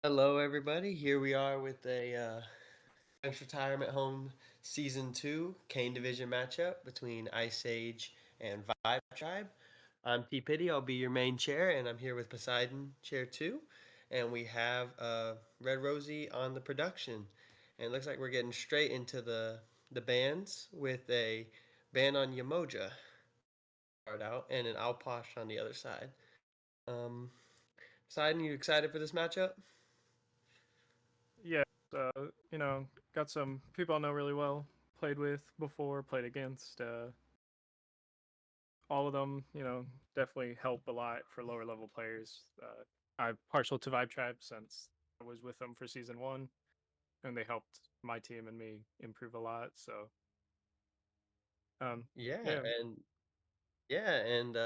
Hello, everybody. Here we are with a French Retirement Home Season 2 Kane Division matchup between Ice Age and Vibe Tribe. I'm T Pity. I'll be your main chair, and I'm here with Poseidon, chair 2. And we have Red Rosie on the production. And it looks like we're getting straight into the bands with a band on Yamoja start out and an Alposh on the other side. Um, Poseidon, you excited for this matchup? Yeah, got some people I know really well, played with before, played against. All of them, definitely help a lot for lower level players. I'm partial to Vibe Tribe since I was with them for season one, and they helped my team and me improve a lot. So, um, Yeah, yeah, and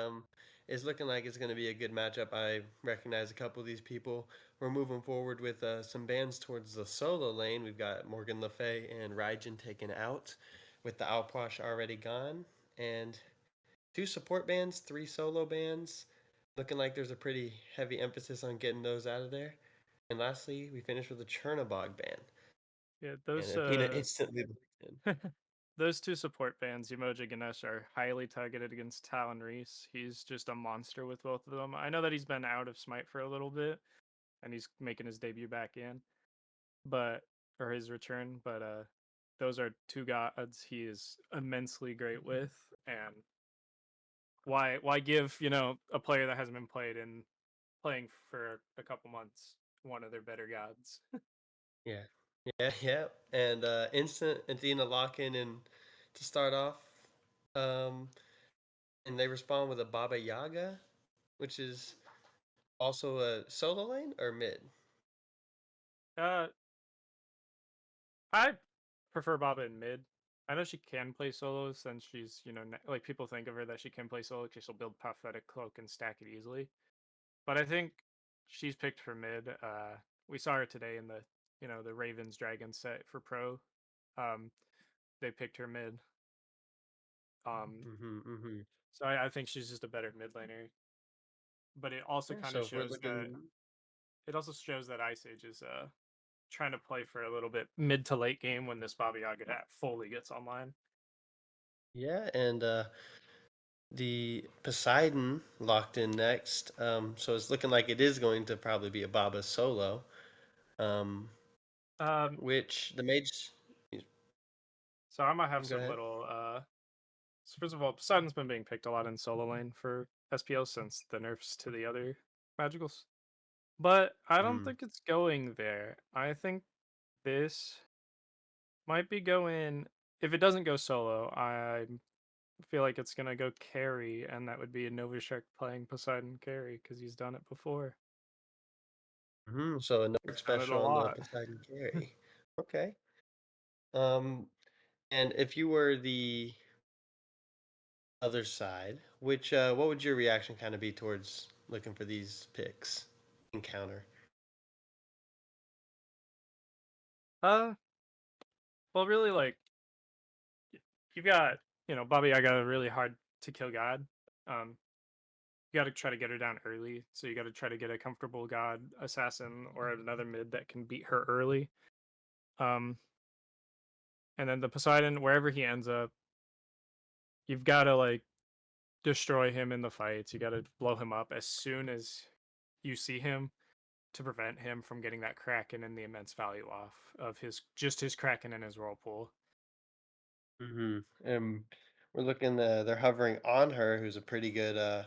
it's looking like it's going to be a good matchup. I recognize a couple of these people. We're moving forward with some bands towards the solo lane. We've got Morgan Le Fay and Raijin taken out, with the Alposh already gone, and two support bands, three solo bands. Looking like there's a pretty heavy emphasis on getting those out of there. And lastly, we finished with a Chernobog band, yeah, and those Athena instantly looked in. those two support bands, Emoji Ganesh, are highly targeted against Talon Reese. He's just a monster with both of them. I know that he's been out of Smite for a little bit, and he's making his debut back in, but or his return. But those are two gods he is immensely great with, and why give a player that hasn't been played and playing for a couple months one of their better gods? Yeah. Yeah. And instant Athena lock in and to start off. Um, and they respond with a Baba Yaga, which is also a solo lane or mid. uh, I prefer Baba in mid. I know she can play solo since she's like people think of her that she can play solo because she'll build prophetic cloak and stack it easily. But I think she's picked for mid. We saw her today in the Ravens Dragons set for pro. Um, they picked her mid. Um, Mm-hmm. so I think she's just a better mid laner. But it also Yeah, kind so of if we're shows that looking, Ice Age is trying to play for a little bit mid to late game when this Baba Yaga fully gets online. yeah, and the Poseidon locked in next. So it's looking like it is going to probably be a Baba solo. Um, Um, which the mage. so I might have Go some ahead. little. So first of all, Poseidon's been being picked a lot in solo lane for SPL since the nerfs to the other magicals. But I don't Mm. think it's going there. I think this might be going. If it doesn't go solo, I feel like it's gonna go carry, and that would be a Novashek playing Poseidon carry because he's done it before. So a He's Narc done it a special on the lot. Poseidon carry. Okay. Um, and if you were the other side, which what would your reaction kind of be towards looking for these picks encounter? Uh, well, really, like you've got Baba Yaga a really hard to kill god. Um, you got to try to get her down early, so you got to try to get a comfortable god assassin or another mid that can beat her early. Um, and then the Poseidon, wherever he ends up, you've got to like destroy him in the fights. You got to blow him up as soon as you see him to prevent him from getting that Kraken and the immense value off of his Kraken and his Whirlpool. And we're looking. They're hovering on her, who's a pretty good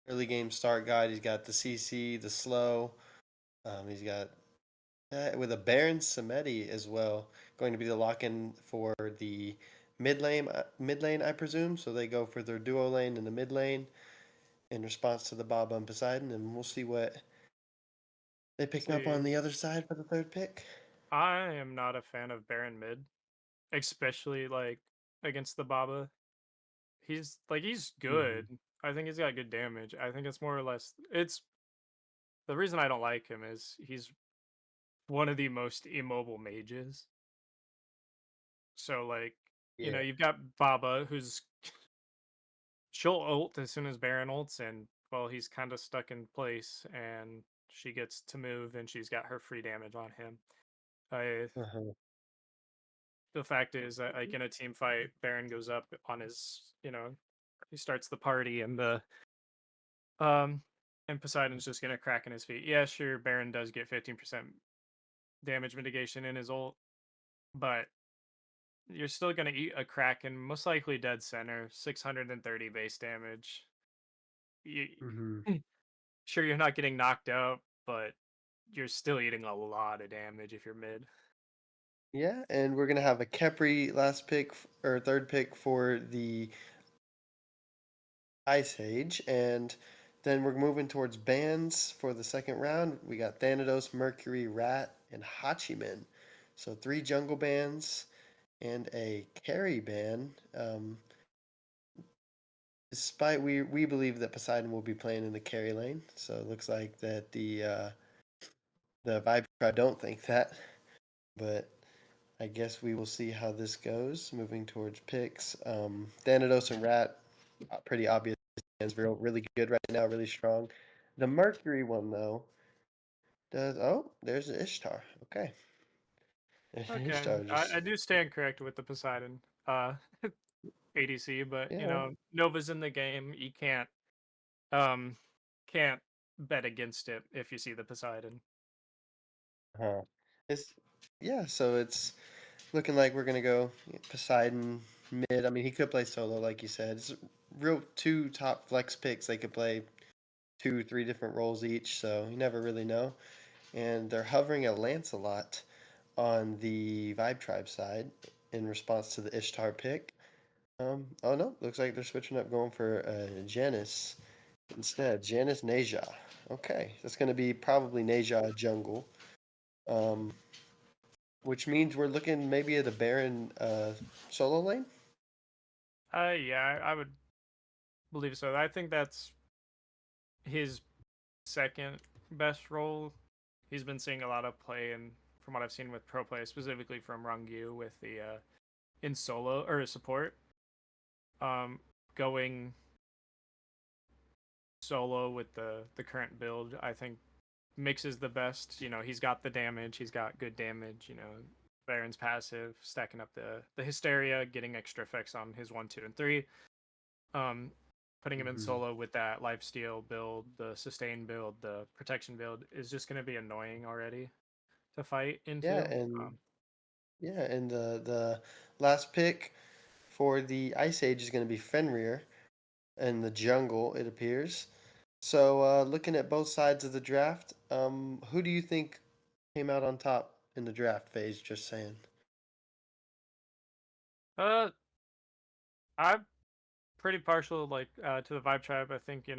early game start guide. He's got the CC, the slow. He's got with a Baron Samedi as well, going to be the lock in for the mid lane. Mid lane, I presume. So they go for their duo lane in the mid lane in response to the Baba and Poseidon, and we'll see what they pick up on See, the other side for the third pick. I am not a fan of Baron mid, especially like against the Baba. He's Mm-hmm. good. I think he's got good damage. I think it's more or less it's the reason I don't like him is he's one of the most immobile mages. So like, Yeah. you've got Baba who's she'll ult as soon as Baron ults and well he's kind of stuck in place and she gets to move and she's got her free damage on him. I Uh-huh. The fact is that like in a team fight, Baron goes up on his, he starts the party um and Poseidon's just gonna crack in his feet. Yeah, sure, Baron does get 15% damage mitigation in his ult, but you're still gonna eat a Kraken, most likely dead center, 630 base damage. You, Mm-hmm. sure, you're not getting knocked out, but you're still eating a lot of damage if you're mid. Yeah, and we're gonna have a Khepri last pick or third pick for the Ice Age, and then we're moving towards bans for the second round. We got Thanatos, Mercury, Rat, and Hachiman. So three jungle bans and a carry ban. Despite we believe that Poseidon will be playing in the carry lane, so it looks like that the Vibe Tribe don't think that, but I guess we will see how this goes. Moving towards picks, Thanatos and Rat, pretty obvious. Is really good right now, really strong. The Mercury one though does. Oh, there's the Ishtar. Okay, Okay, Ishtar I just do stand correct with the Poseidon ADC, but yeah. Nova's in the game. You um can't bet against it if you see the Poseidon. Huh. It's yeah. So it's looking like we're gonna go Poseidon mid. I mean, he could play solo, like you said. It's real two top flex picks. They could play two, three different roles each, so you never really know. And they're hovering a Lancelot on the Vibe Tribe side in response to the Ishtar pick. Oh no, looks like they're switching up, going for Janus instead. Janus Neja. Okay, that's going to be probably Neja jungle, um, which means we're looking maybe at a Baron solo lane. Yeah, I would believe so. I think that's his second best role. He's been seeing a lot of play, and from what I've seen with pro play, specifically from Rangyu with the in solo or support, um, going solo with the current build, I think mixes the best. He's got the damage, he's got good damage. Baron's passive, stacking up the hysteria, getting extra effects on his 1, 2, and 3. Um, Putting him in Hmm. solo with that lifesteal build, the sustain build, the protection build is just going to be annoying already to fight Yeah, into. and yeah, and the last pick for the Ice Age is going to be Fenrir in the jungle, it appears. So, looking at both sides of the draft, who do you think came out on top in the draft phase? Just saying. Uh, I'm pretty partial to the Vibe Tribe. I think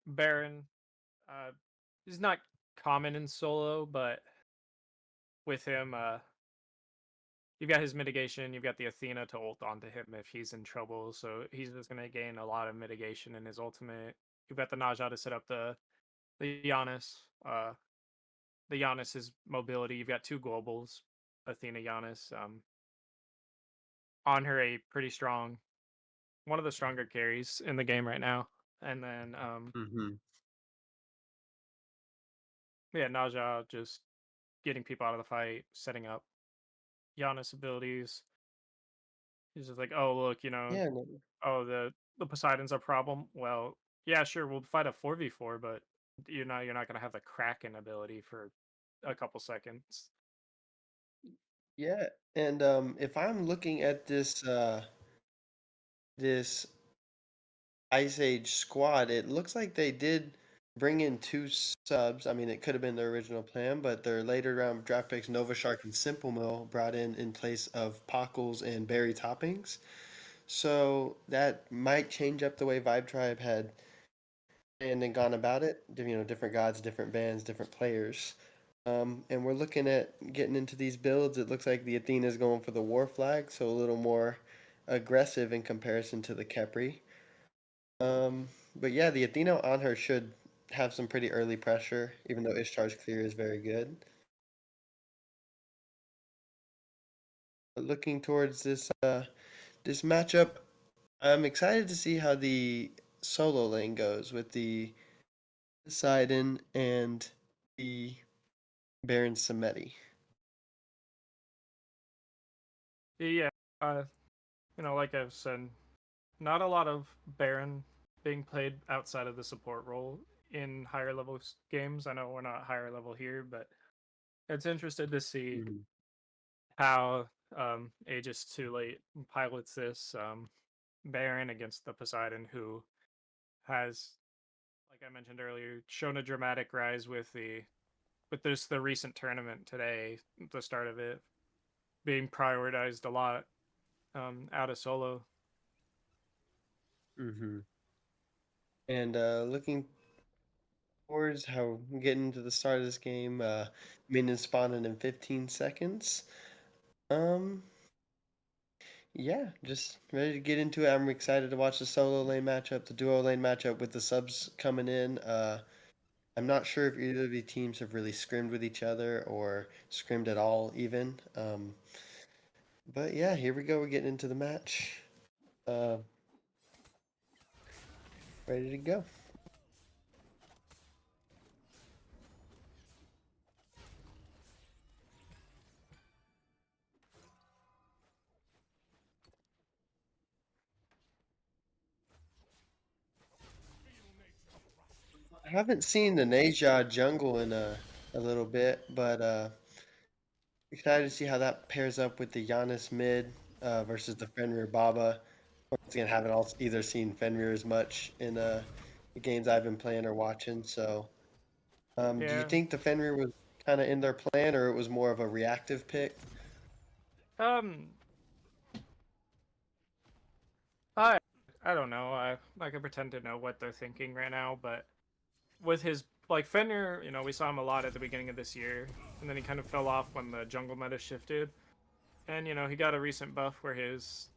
Baron uh is not common in solo, but with him you've got his mitigation, you've got the Athena to ult onto him if he's in trouble, so he's just going to gain a lot of mitigation in his ultimate. You've got the Naja to set up the Giannis. The Giannis's mobility. You've got two globals, Athena Giannis. On her a pretty strong, one of the stronger carries in the game right now. And then Hmm. yeah, Naja just getting people out of the fight, setting up Giannis abilities. He's just like, oh look, Yeah, no, oh the Poseidon's a problem. Well, yeah, sure, we'll fight a 4v4, but you're not gonna have the Kraken ability for a couple seconds. yeah, and if I'm looking at this Ice Age squad, it looks like they did bring in two subs. I mean, it could have been their original plan, but their later round draft picks, Nova Shark and Simple Mill, brought in place of Pockles and Berry Toppings. So that might change up the way Vibe Tribe had and gone about it. Different gods, different bands, different players. And we're looking at getting into these builds. It looks like the Athena's going for the War Flag, so a little more aggressive in comparison to the Khepri. But yeah, the Athena on her should have some pretty early pressure, even though Ishtar's clear is very good. But looking towards this matchup, I'm excited to see how the solo lane goes with the Poseidon and the Baron Samedi. Yeah, like I've said, not a lot of Baron being played outside of the support role in higher level games. I know we're not higher level here, but it's interesting to see Mhm. how Aegis Too Late pilots this Baron against the Poseidon, who has, like I mentioned earlier, shown a dramatic rise with the recent tournament today, the start of it being prioritized a lot out of solo. Mm-hmm. And looking towards how we get into the start of this game, minions spawning in 15 seconds. Um, yeah, just ready to get into it. I'm excited to watch the solo lane matchup, the duo lane matchup with the subs coming in. I'm not sure if either of the teams have really scrimmed with each other or scrimmed at all, even. But yeah, here we go. We're getting into the match. Uh, ready to go. I haven't seen the Neja jungle in a little bit, but excited to see how that pairs up with the Giannis mid versus the Fenrir Baba. Once again, haven't also either seen Fenrir as much in the games I've been playing or watching. So, do you Yeah. think the Fenrir was kind of in their plan, or it was more of a reactive pick? Um. I I don't know. I can pretend to know what they're thinking right now, but with his like Fenrir, we saw him a lot at the beginning of this year, and then he kind of fell off when the jungle meta shifted. And he got a recent buff where his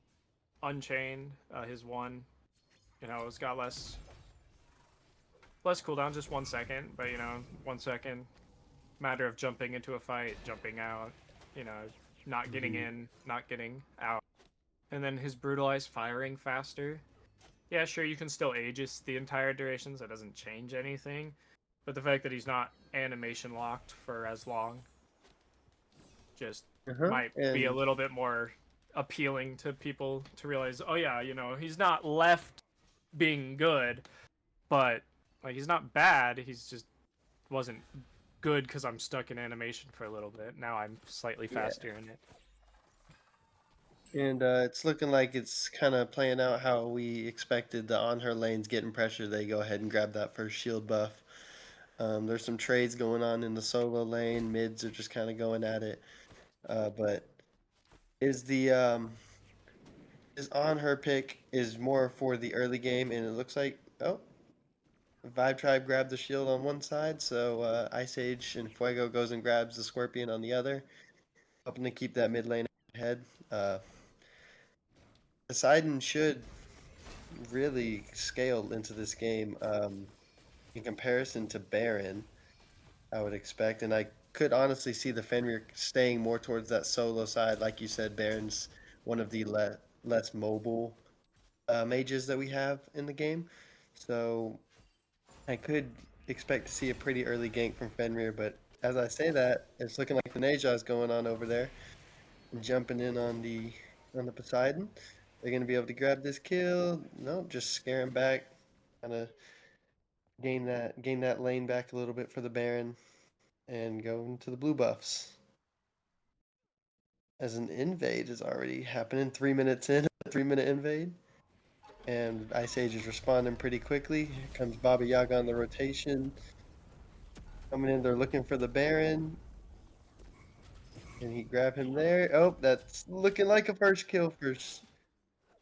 Unchained, his one, it's got less cooldown, just 1 second, but 1 second matter of jumping into a fight, jumping out, you know, not getting Hmm. in, not getting out. And then his brutalized firing faster. Yeah, sure, you can still Aegis the entire duration, so it doesn't change anything. But the fact that he's not animation locked for as long just Uh-huh. might be a And little bit more appealing to people to realize, oh yeah, he's not left being good, but like he's not bad. He's just wasn't good because I'm stuck in animation for a little bit. Now I'm slightly yeah, faster in it. and it's looking like it's kind of playing out how we expected. The on her lanes getting pressure, they go ahead and grab that first shield buff. There's some trades going on in the solo lane. Mids are just kind of going at it. But is the is on her pick is more for the early game, and it looks like Vibe Tribe grabbed the shield on one side, so Ice Age and Fuego goes and grabs the Scorpion on the other, hoping to keep that mid lane ahead. Uh, Poseidon should really scale into this game in comparison to Baron, I would expect, and I could honestly see the Fenrir staying more towards that solo side, like you said. Baron's one of the less mobile mages that we have in the game, so I could expect to see a pretty early gank from Fenrir. But as I say that, it's looking like the Neja is going on over there and jumping in on the Poseidon. They're gonna be able to grab this kill. Nope, just scare him back, kind of gain that lane back a little bit for the Baron, and go into the blue buffs. As an invade is already happening, 3 minutes in, a 3 minute invade. And Ice Age is responding pretty quickly. Here comes Baba Yaga on the rotation. Coming in, they're looking for the Baron. Can he grab him there? Oh, that's looking like a first kill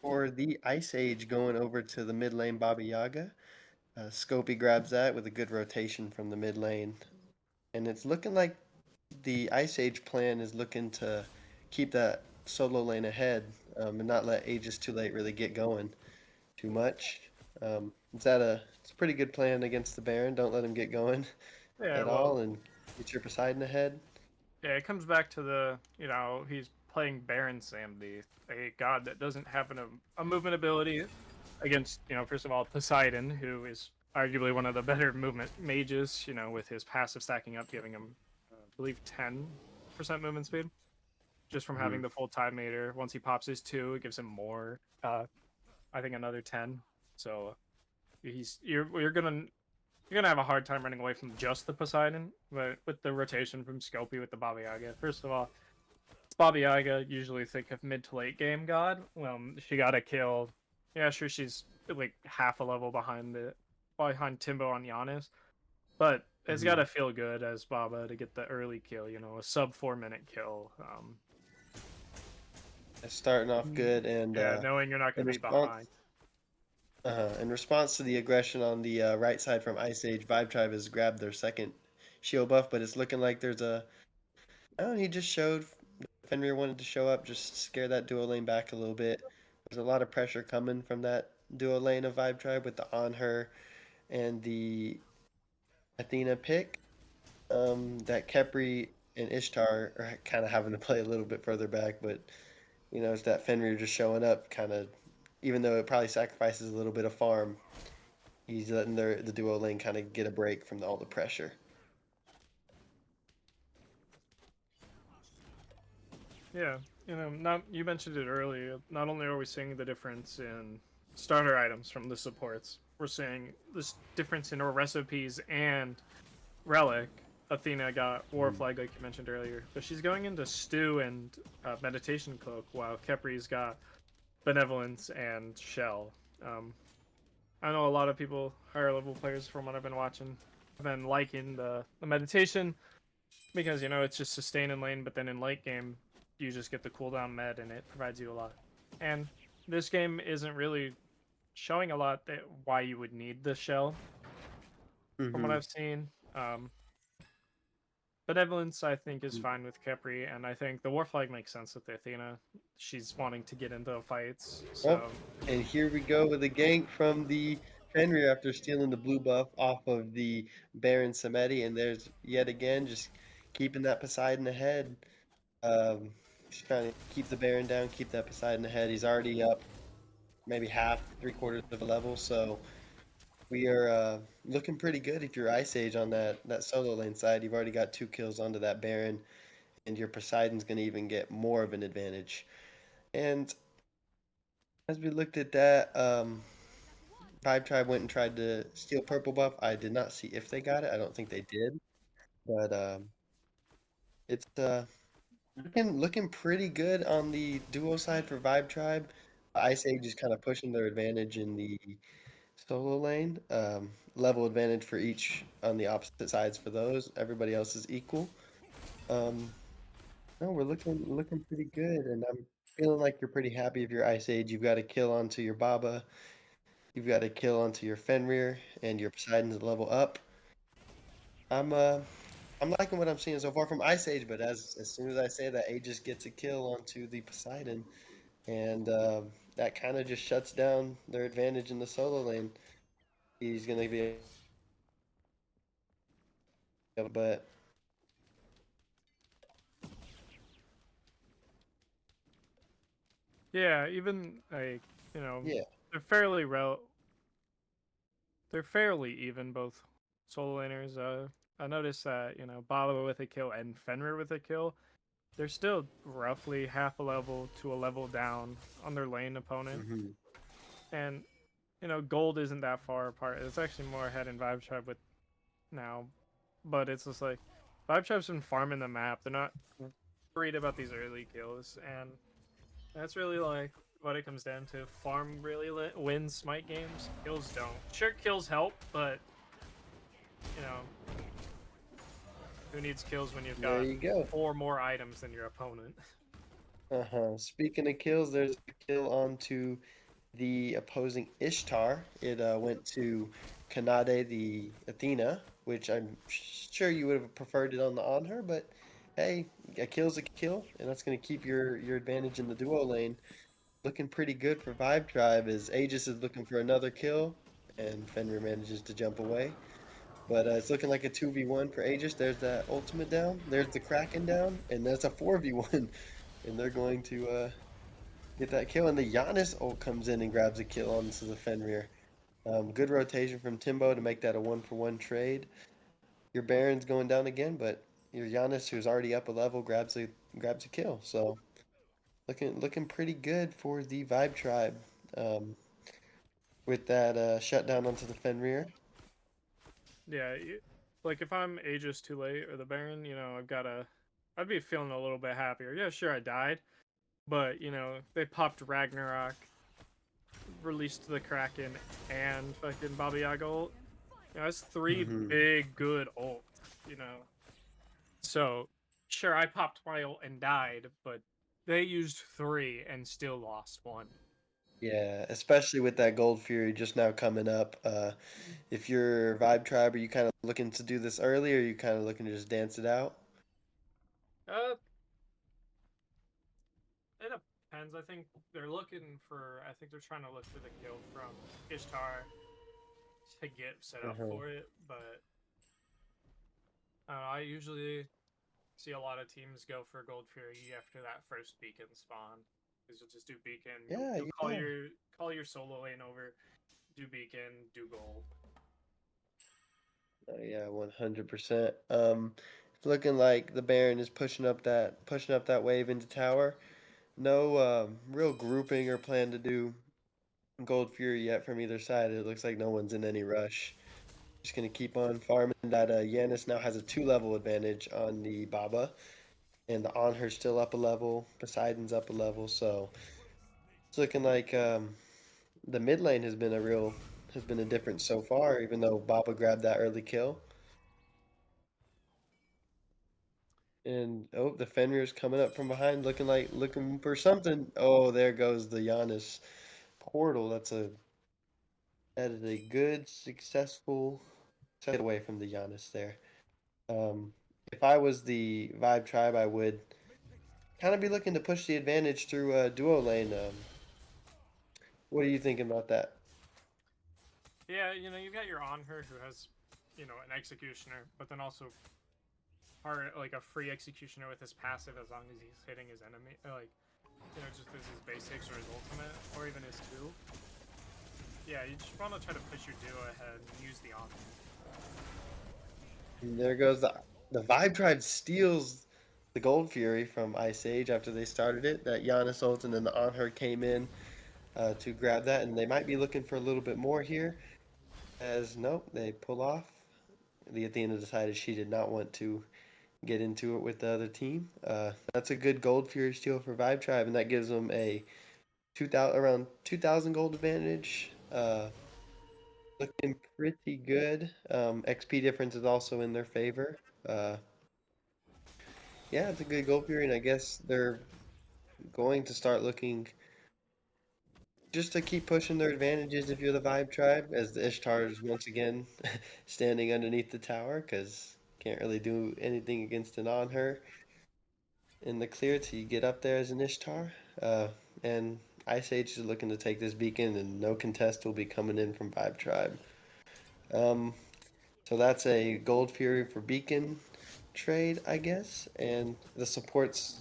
for the Ice Age going over to the mid lane Baba Yaga. Scopey grabs that with a good rotation from the mid lane. And it's looking like the Ice Age plan is looking to keep that solo lane ahead and not let Aegis Too Late really get going too much. It's a pretty good plan against the Baron. Don't let him get going Yeah, at well, all and get your Poseidon ahead. yeah, it comes back to he's playing Baron Samedi, a god that doesn't have a movement ability against, first of all, Poseidon, who is arguably one of the better movement mages, you know, with his passive stacking up, giving him, I believe, 10% movement speed just from having the full Tide Meter. Once he pops his 2, it gives him more. I think another 10. So you're gonna have a hard time running away from just the Poseidon, but with the rotation from Scopy with the Baba Yaga, first of all, Baba Yaga usually think of mid to late game god. She got a kill. Yeah, sure, she's like half a level behind Timbo on Giannis, but it's got to feel good as Baba to get the early kill. You know, a sub 4 minute kill. Starting off good, and Yeah, knowing you're not going to be behind. In response to the aggression on the right side from Ice Age, Vibe Tribe has grabbed their second shield buff, but it's looking like there's a. Oh, he just showed Fenrir wanted to show up, just scare that duo lane back a little bit. There's a lot of pressure coming from that duo lane of Vibe Tribe with the On Her and the Athena pick. That Khepri and Ishtar are kind of having to play a little bit further back, but you know, it's that Fenrir just showing up, kind of, even though it probably sacrifices a little bit of farm, he's letting the duo lane kind of get a break from all the pressure. Yeah, you know, you mentioned it earlier. Not only are we seeing the difference in starter items from the supports, we're seeing this difference in our recipes and relic. Athena got War Flag, like you mentioned earlier, but she's going into Stew and Meditation Cloak, while Kepri's got Benevolence and Shell. I know a lot of people, higher level players, from what I've been watching, have been liking the Meditation because, you know, it's just sustain in lane, but then in late game, you just get the cooldown med and it provides you a lot. And this game isn't really showing a lot that why you would need the Shell, from what I've seen. Benevolence, I think, is fine with Khepri, and I think the War Flag makes sense with the Athena. She's wanting to get into fights. So. Oh, and here we go with a gank from the Fenrir after stealing the blue buff off of the Baron Samedi, and there's yet again just keeping that Poseidon ahead. Just trying to keep the Baron down, keep that Poseidon ahead. He's already up maybe half, 3/4 of a level, so we are looking pretty good if you're Ice Age on that solo lane side. You've already got 2 kills onto that Baron, and your Poseidon's going to even get more of an advantage. And as we looked at that, Vibe Tribe went and tried to steal purple buff. I did not see if they got it. I don't think they did, but it's looking pretty good on the duo side for Vibe Tribe. Ice Age is kind of pushing their advantage in the solo lane. Level advantage for each on the opposite sides for those. Everybody else is equal. No, we're looking pretty good, and I'm feeling like you're pretty happy if you're Ice Age. You've got a kill onto your Baba, you've got a kill onto your Fenrir, and your Poseidon's level up. I'm liking what I'm seeing so far from Ice Age, but as soon as I say that, Aegis gets a kill onto the Poseidon, and that kind of just shuts down their advantage in the solo lane. He's gonna be, but Yeah, even like, you know, yeah, they're fairly even, both solo laners. I noticed that, you know, Baba with a kill and Fenrir with a kill, they're still roughly half a level to a level down on their lane opponent. And, you know, gold isn't that far apart. It's actually more ahead in Vibe Tribe with now, but it's just like Vibe Tribe's been farming the map. They're not worried about these early kills, and that's really like what it comes down to. Farm really wins Smite games. Kills don't. Sure, kills help, but you know, who needs kills when you've there got you go. 4 more items than your opponent? Speaking of kills, there's a kill onto the opposing Ishtar. It went to Kanade, the Athena, which I'm sure you would have preferred it on her, but hey, a kill's a kill, and that's going to keep your advantage in the duo lane. Looking pretty good for Vibe Tribe as Aegis is looking for another kill, and Fenrir manages to jump away. But it's looking like a 2v1 for Aegis. There's that ultimate down, there's the Kraken down, and that's a 4v1. And they're going to get that kill, and the Giannis ult comes in and grabs a kill onto the Fenrir. Good rotation from Timbo to make that a 1-for-1 trade. Your Baron's going down again, but your Giannis, who's already up a level, grabs a kill. So looking pretty good for the Vibe Tribe um, with that shutdown onto the Fenrir. Yeah, like if I'm Aegis too late or the Baron, I'd be feeling a little bit happier. Yeah, sure, I died, but they popped Ragnarok, released the Kraken, and fucking Baba Yaga ult. That's three Hmm. big good ults. You know, so sure, I popped my ult and died, but they used three and still lost one. Yeah, especially with that Gold Fury just now coming up. If you're Vibe Tribe, are you kind of looking to do this early, or are you kind of looking to just dance it out? Uh, it depends. I think they're looking for. I think they're trying to look for the kill from Ishtar to get set up Uh-huh. for it, but I usually see a lot of teams go for Gold Fury after that first beacon spawn. Because you'll just do beacon, Yeah, you'll yeah. call your solo lane over, do beacon, do gold. Yeah, 100%. It's looking like the Baron is pushing up that wave into tower. No real grouping or plan to do Gold Fury yet from either side. It looks like no one's in any rush. Just gonna keep on farming. That Yanis now has a 2-level advantage on the Baba, and the Anhur's still up a level. Poseidon's up a level, so it's looking like the mid lane has been a difference so far. Even though Baba grabbed that early kill. And oh, the Fenrir's coming up from behind, looking for something. Oh, there goes the Giannis portal. That is a good, successful get away from the Giannis there. Um, if I was the Vibe Tribe, I would kind of be looking to push the advantage through duo lane. What are you thinking about that? Yeah, you've got your Anhur who has, an executioner, but then also like a free executioner with his passive as long as he's hitting his enemy, like just as his basics or his ultimate or even his two. Yeah, you just want to try to push your duo ahead and use the Anhur. And there goes the Vibe Tribe steals the Gold Fury from Ice Age after they started it. That Giannis ult and then the Anhur came in to grab that, and they might be looking for a little bit more here. As nope, they pull off. The Athena decided she did not want to get into it with the other team. That's a good Gold Fury steal for Vibe Tribe, and that gives them a 2,000 around 2,000 gold advantage. Looking pretty good. XP difference is also in their favor. Uh, yeah, it's a good Gold Fury, and I guess they're going to start looking just to keep pushing their advantages if you're the Vibe Tribe, as the Ishtar is once again standing underneath the tower because can't really do anything against an on her in the clear till you get up there as an Ishtar. And Ice Age is looking to take this beacon, and no contest will be coming in from Vibe Tribe. Um, so that's a Gold Fury for beacon trade, I guess, and the supports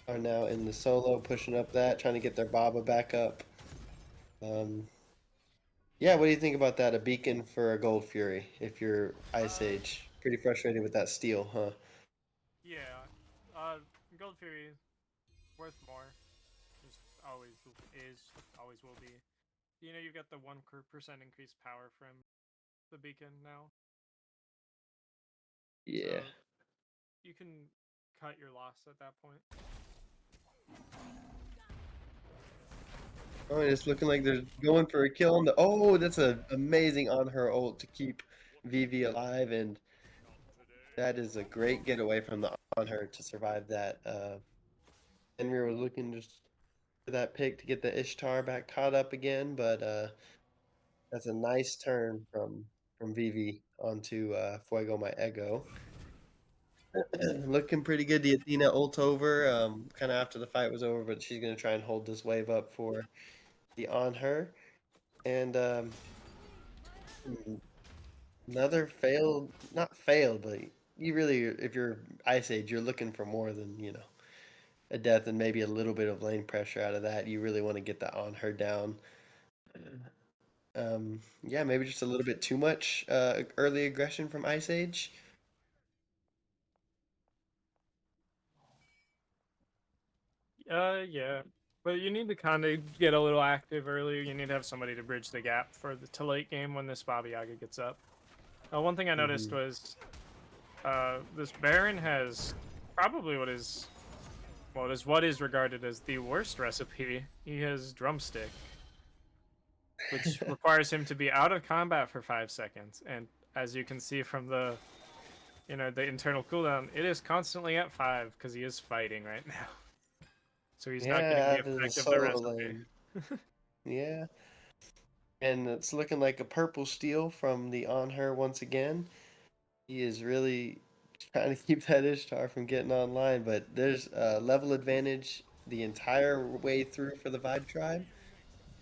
are now in the solo, pushing up that, trying to get their Baba back up. Um, Yeah, what do you think about that? A beacon for a Gold Fury if you're Ice Uh, Age. Pretty frustrated with that steal, huh? yeah, Gold Fury worth more. Just always is, always will be. You get the 1% increased power from the beacon now, Yeah. so you can cut your loss at that point. Oh, and it's looking like they're going for a kill on the. Oh, that's an amazing on her ult to keep Vivi alive, and that is a great getaway from the on her to survive that. Henry was looking just for that pick to get the Ishtar back caught up again, but that's a nice turn from Vivi onto Fuego My Ego. Looking pretty good. The Athena ult over, kind of after the fight was over, but she's gonna try and hold this wave up for the on her. And hmm, another failed, not failed, but you really, if you're Ice Age, you're looking for more than a death and maybe a little bit of lane pressure out of that. You really want to get that on her down. Yeah, maybe just a little bit too much early aggression from Ice Age. Yeah. But you need to kind of get a little active earlier. You need to have somebody to bridge the gap for the to late game when this Baba Yaga gets up. One thing I noticed Hmm. was this Baron has probably what is regarded as the worst recipe. He has Drumstick, which requires him to be out of combat for 5 seconds. And as you can see from the the internal cooldown, it is constantly at 5 because he is fighting right now. So he's not getting Yeah, the out of the effect of the solo recipe. lane. Yeah, and it's looking like a purple steal from the On Her once again. He is really trying to keep that Ishtar from getting online, but there's a level advantage the entire way through for the Vibe Tribe.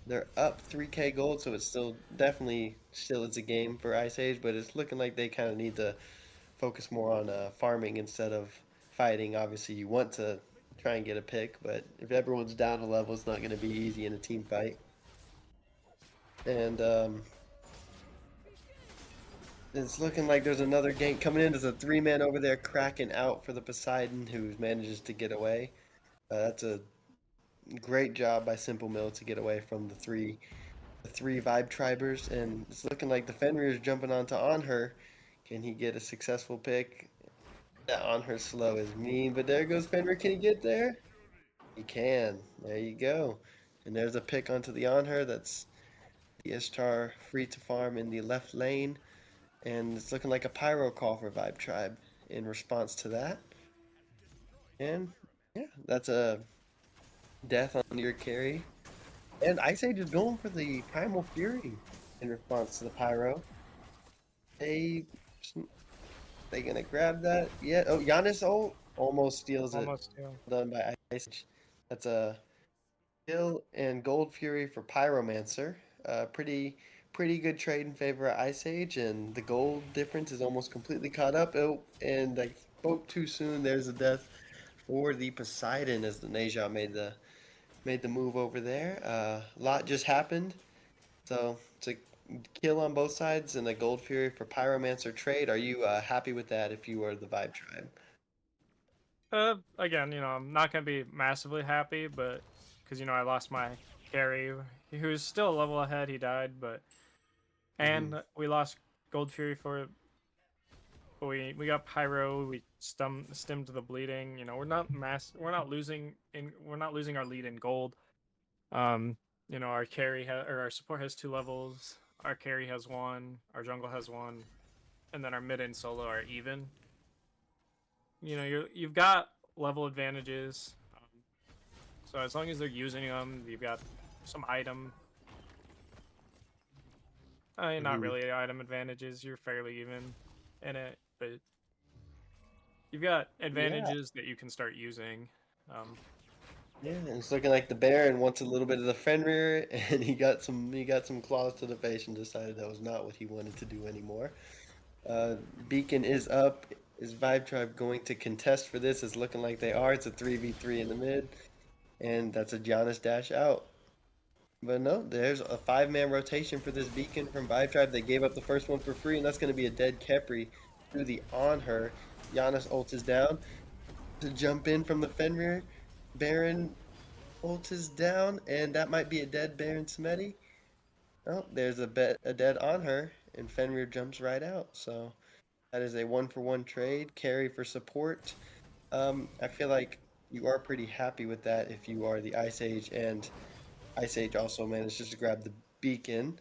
They're up 3k gold, so it's still definitely still it's a game for Ice Age, but it's looking like they kind of need to focus more on farming instead of fighting. Obviously, you want to try and get a pick, but if everyone's down a level, it's not going to be easy in a team fight. And it's looking like there's another gank coming in. There's a 3-man over there cracking out for the Poseidon who manages to get away. That's a great job by Simple Mill to get away from the three Vibe Tribers, and it's looking like the Fenrir is jumping onto On Her. Can he get a successful pick? That On Her slow is mean, but there goes Fenrir. Can he get there? He can. There you go. And there's a pick onto the On Her. That's the Ishtar free to farm in the left lane. And it's looking like a Pyro call for Vibe Tribe in response to that. And yeah, that's a death on your carry. And Ice Age is going for the Primal Fury in response to the Pyro. They they gonna grab that? Yeah. Oh, Giannis almost steals it. Almost, yeah. Done by Ice Age. That's a kill and Gold Fury for Pyromancer. Pretty good trade in favor of Ice Age, and the gold difference is almost completely caught up. Oh, and I spoke too soon. There's a death for the Poseidon as the Neja made the move over there. A lot just happened, so it's a kill on both sides and a Gold Fury for Pyromancer trade. Are you happy with that if you are the Vibe Tribe? Again, I'm not gonna be massively happy, but because I lost my carry, who's still a level ahead. He died, but Hmm. and we lost Gold Fury for it. But we got Pyro. We stemmed the bleeding. We're not losing our lead in gold. Um, our or our support has 2 levels. Our carry has 1. Our jungle has 1, and then our mid and solo are even. You've got level advantages. So as long as they're using them, you've got some item. Not Hmm. really item advantages. You're fairly even in it, but you've got Yeah. advantages that you can start using. Um, Yeah, and it's looking like the Baron wants a little bit of the Fenrir, and he got some claws to the face and decided that was not what he wanted to do anymore. Uh, Beacon is up. Is Vibe Tribe going to contest for this? It's looking like they are. It's a 3v3 in the mid, and that's a Giannis dash out. But no, there's a 5-man rotation for this Beacon from Vibe Tribe. They gave up the first one for free, and that's going to be a dead Kepri through the On Her. Giannis ult is down to jump in from the Fenrir. Baron ult is down, and that might be a dead Baron Samedi. Oh, there's a dead On Her, and Fenrir jumps right out. So that is a 1-for-1 trade. Carry for support. I feel like you are pretty happy with that if you are the Ice Age, and Ice Age also manages to grab the beacon.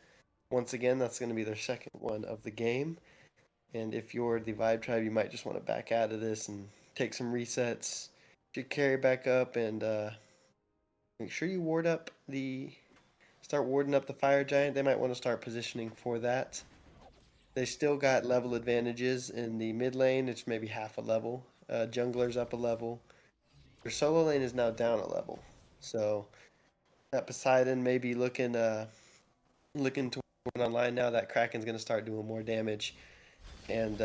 Once again, that's going to be their second one of the game. And if you're the Vibe Tribe, you might just want to back out of this and take some resets, get your carry back up, and make sure you start warding up the Fire Giant. They might want to start positioning for that. They still got level advantages in the mid lane. It's maybe half a level. Jungler's up a level. Their solo lane is now down a level. So that Poseidon may be looking to win online now. That Kraken's going to start doing more damage. And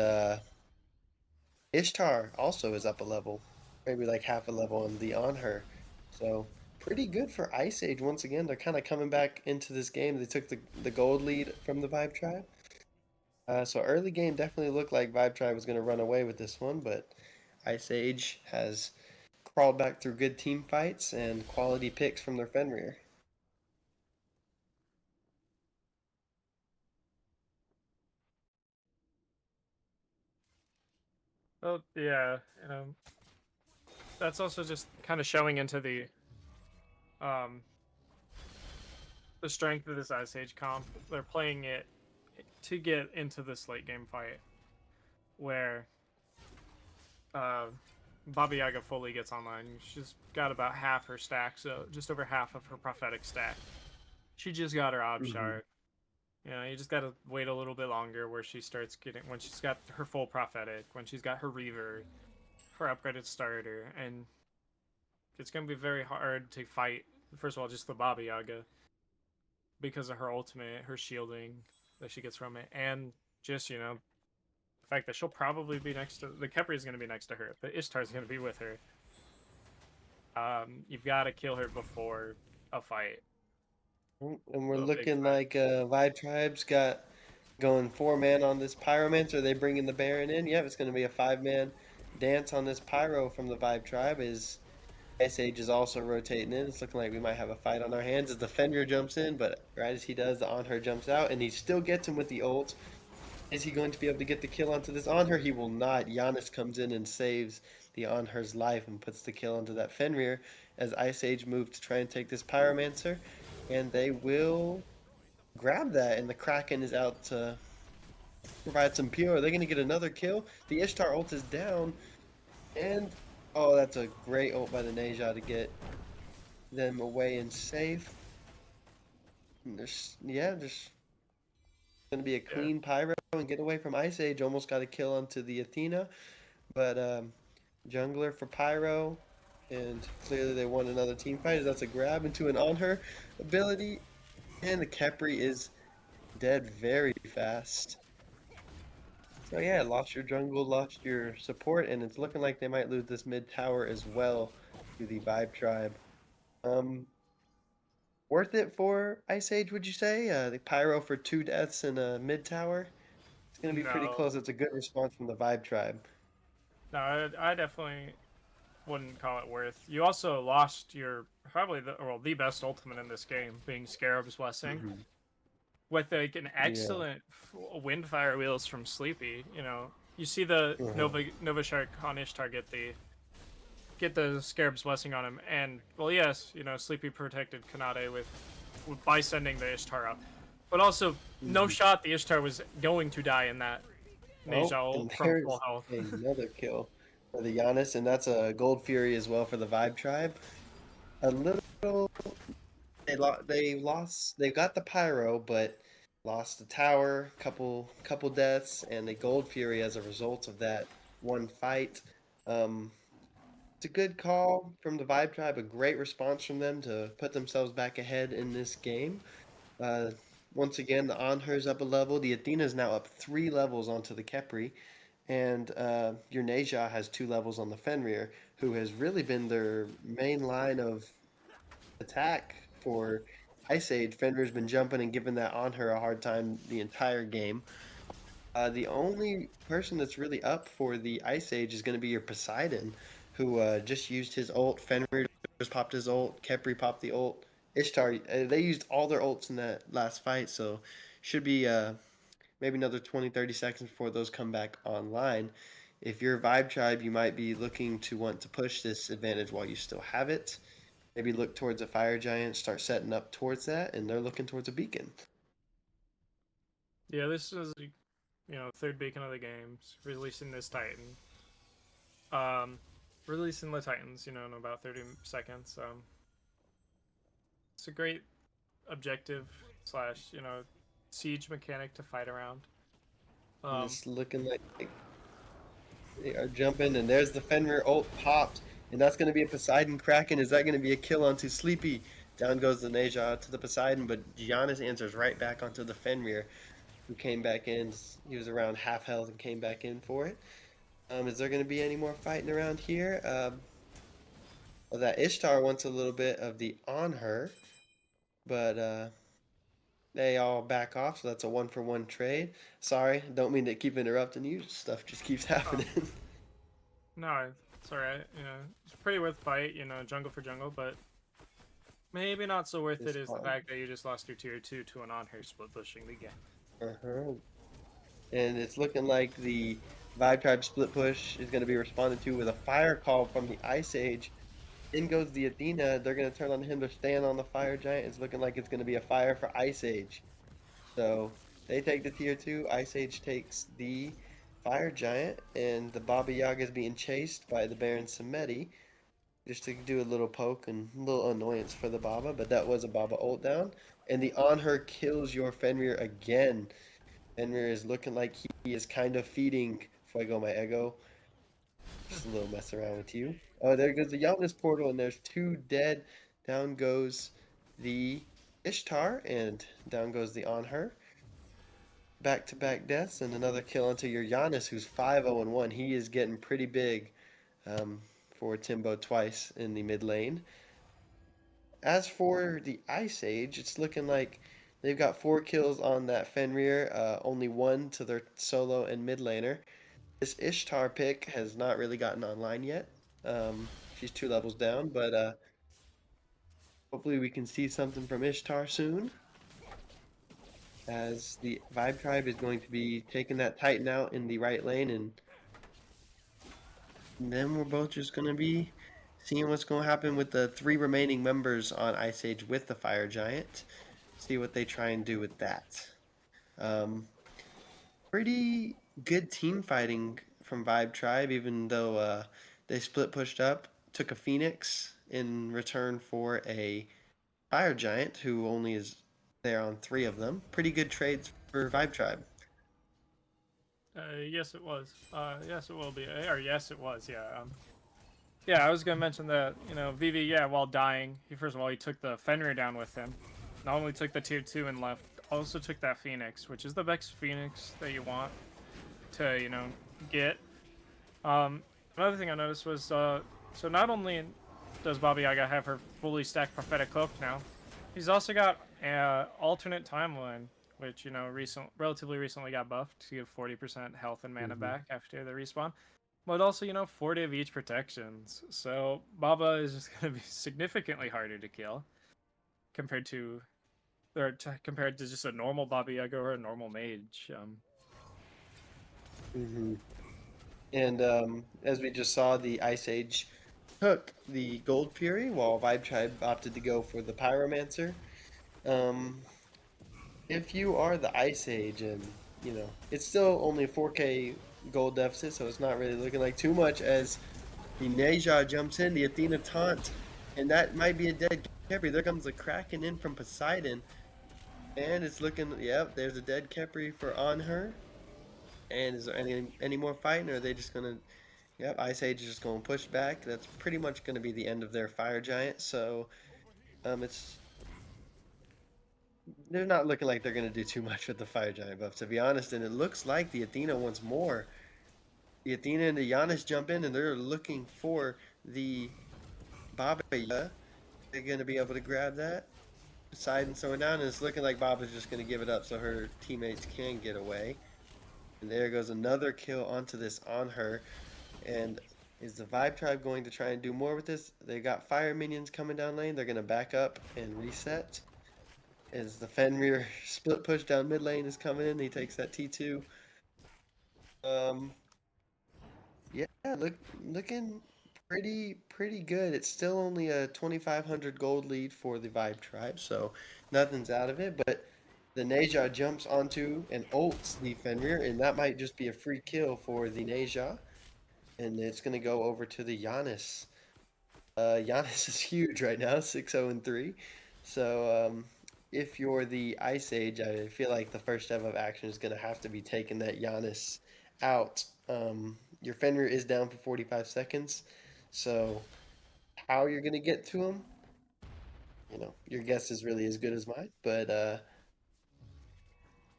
Ishtar also is up a level. Maybe like half a level on the On Her. So pretty good for Ice Age once again. They're kind of coming back into this game. They took the gold lead from the Vibe Tribe. So early game definitely looked like Vibe Tribe was going to run away with this one, but Ice Age has crawled back through good team fights and quality picks from their Fenrir. Oh yeah, that's also just kind of showing into um the strength of this Ice Age comp. They're playing it to get into this late game fight where uh, Baba Yaga fully gets online. She's got about half her stack, so just over half of her prophetic stack. She just got her Ob Hmm. Shard. You know, you just gotta wait a little bit longer where she starts getting when she's got her full prophetic, when she's got her Reaver, her upgraded starter, and it's gonna be very hard to fight. First of all, just the Baba Yaga because of her ultimate, her shielding that she gets from it, and just the fact that she'll probably be next to the Khepri is gonna be next to her, the Ishtar's gonna be with her. You've got to kill her before a fight. And we're A big looking fight. like Vibe Tribe's got going 4-man on this Pyromancer. Are they bringing the Baron in? Yep, it's going to be a 5-man dance on this Pyro from the Vibe Tribe. Is Ice Age is also rotating in. It's looking like we might have a fight on our hands as the Fenrir jumps in, but right as he does, the Anhur jumps out, and he still gets him with the ult. Is he going to be able to get the kill onto this Anhur? He will not. Giannis comes in and saves the Anhur's life and puts the kill onto that Fenrir as Ice Age move to try and take this Pyromancer, and they will grab that, and the Kraken is out to provide some pure. Are they going to get another kill? The Ishtar ult is down, and oh, that's a great ult by the Neja to get them away and safe. And there's going to be a Yeah. clean Pyro and get away from Ice Age. Almost got a kill onto the Athena, but jungler for Pyro, and clearly they won another team fight. That's a grab into an on her ability, and the Khepri is dead very fast. So yeah, lost your jungle, lost your support, and it's looking like they might lose this mid tower as well to the Vibe Tribe. Um, Worth it for Ice Age, would you say? The Pyro for 2 deaths in a mid tower. It's gonna be pretty No, close. It's a good response from the Vibe Tribe. no, I definitely wouldn't call it worth. You also lost your probably the best ultimate in this game, being Scarab's Blessing, Hmm. with like an Yeah. excellent Windfire Wheels from Sleepy. You see the Hmm. Nova Shark on Ishtar get the Scarab's Blessing on him, and well, yes, Sleepy protected Kanade by sending the Ishtar up, but also no Hmm. shot the Ishtar was going to die in that Oh, Neja ult and from full there's health. another kill for the Giannis, and that's a Gold Fury as well for the Vibe Tribe. A little they lost. They got the pyro, but lost the tower. Couple deaths and a gold fury as a result of that one fight. Um, it's a good call from the Vibe Tribe. A great response from them to put themselves back ahead in this game. Uh, Once again, the Anhur's up a level. The Athena's now up 3 levels onto the Khepri. And your Neja has 2 levels on the Fenrir, who has really been their main line of attack for Ice Age. Fenrir's been jumping and giving that on her a hard time the entire game. The only person that's really up for the Ice Age is going to be your Poseidon, who just used his ult. Fenrir just popped his ult. Khepri popped the ult. Ishtar, they used all their ults in that last fight, so should be maybe another 20, 30 seconds before those come back online. If you're a Vibe Tribe, you might be looking to want to push this advantage while you still have it. Maybe look towards a fire giant, start setting up towards that, and they're looking towards a beacon. Yeah, this is third beacon of the games, releasing this Titan. Um, Releasing the Titans, in about 30 seconds. It's a great objective slash siege mechanic to fight around. And Um, it's looking like they are jumping, and there's the Fenrir ult popped, and that's going to be a Poseidon Kraken. Is that going to be a kill onto Sleepy? Down goes the Neja to the Poseidon, but Giannis answers right back onto the Fenrir, who came back in. He was around half health and came back in for it. Is there going to be any more fighting around here? Well, that Ishtar wants a little bit of the on her, but they all back off, so that's a 1-for-1 trade. Sorry, don't mean to keep interrupting you. Stuff just keeps Oh, happening. no, it's alright. You know, it's pretty worth fight. You know, jungle for jungle, but maybe not so worth it This is the one. fact that you just lost your tier 2 to an on her split pushing the game. Uh-huh. And it's looking like the Vibe Tribe split push is going to be responded to with a fire call from the Ice Age. In goes the Athena. They're going to turn on him to stand on the Fire Giant. It's looking like it's going to be a fire for Ice Age. So they take the tier 2. Ice Age takes the Fire Giant. And the Baba Yaga is being chased by the Baron Samedi. Just to do a little poke and a little annoyance for the Baba. But that was a Baba ult down. And the On Her kills your Fenrir again. Fenrir is looking like he is kind of feeding Fuego My Ego. Just a little mess around with you. Oh, there goes the Yalnız portal, and there's 2 dead. Down goes the Ishtar, and down goes the On Her. Back-to-back deaths, and another kill onto your Giannis, who's 5-0-1. He is getting pretty big for Timbo twice in the mid lane. As for the Ice Age, it's looking like they've got 4 kills on that Fenrir, only 1 to their solo and mid laner. This Ishtar pick has not really gotten online yet. She's 2 levels down, but hopefully we can see something from Ishtar soon. As the Vibe Tribe is going to be taking that Titan out in the right lane, and then we're both just going to be seeing what's going to happen with the 3 remaining members on Ice Age with the Fire Giant. See what they try and do with that. Um, Pretty good team fighting from Vibe Tribe, even though they split pushed up, took a Phoenix in return for a Fire Giant, who only is there on 3 of them. Pretty good trades for Vibe Tribe. Yes, it was. Yes, it will be. Or yes, it was. Yeah. Yeah, I was gonna mention that. You know, Vivi. Yeah, while dying, he first of all he took the Fenrir down with him. Not only took the tier 2 and left, also took that Phoenix, which is the best Phoenix that you want to, you know, get. Another thing I noticed was, so not only does Baba Yaga have her fully stacked prophetic cloak now, he's also got alternate timeline, which, you know, relatively recently got buffed to give 40% health and mana Mm-hmm. back after the respawn, but also, you know, 40 of each protections. So Baba is just going to be significantly harder to kill compared to, compared to just a normal Baba Yaga or a normal mage. Mm-hmm. And as we just saw, the Ice Age took the Gold Fury, while Vibe Tribe opted to go for the Pyromancer. Um, if you are the Ice Age, and it's still only a 4K gold deficit, so it's not really looking like too much. As the Neja jumps in, the Athena taunt, and that might be a dead Khepri. There comes the Kraken in from Poseidon, and it's looking. Yep, there's a dead Khepri for on her. And is there any more fighting, or are they just gonna? Yep, Ice Age is just gonna push back. That's pretty much gonna be the end of their Fire Giant. So, it's they're not looking like they're going to do too much with the Fire Giant buff, to be honest. And it looks like the Athena wants more. The Athena and the Giannis jump in, and they're looking for the Baba Yaga. They're going to be able to grab that. Poseidon throwing down, and it's looking like Baba's just going to give it up so her teammates can get away. And there goes another kill onto this on her. And is the Vibe Tribe going to try and do more with this? They got fire minions coming down lane. They're going to back up and reset. As the Fenrir split push down mid lane is coming in, he takes that T2. Um, yeah, looking pretty good. It's still only a 2,500 gold lead for the Vibe Tribe, so nothing's out of it. But the Neja jumps onto and ults the Fenrir, and that might just be a free kill for the Neja. And it's gonna go over to the Giannis. Giannis is huge right now, 6-0-3. So if you're the Ice Age, I feel like the first step of action is going to have to be taking that Giannis out. Your Fenrir is down for 45 seconds, so how you're going to get to him, your guess is really as good as mine. But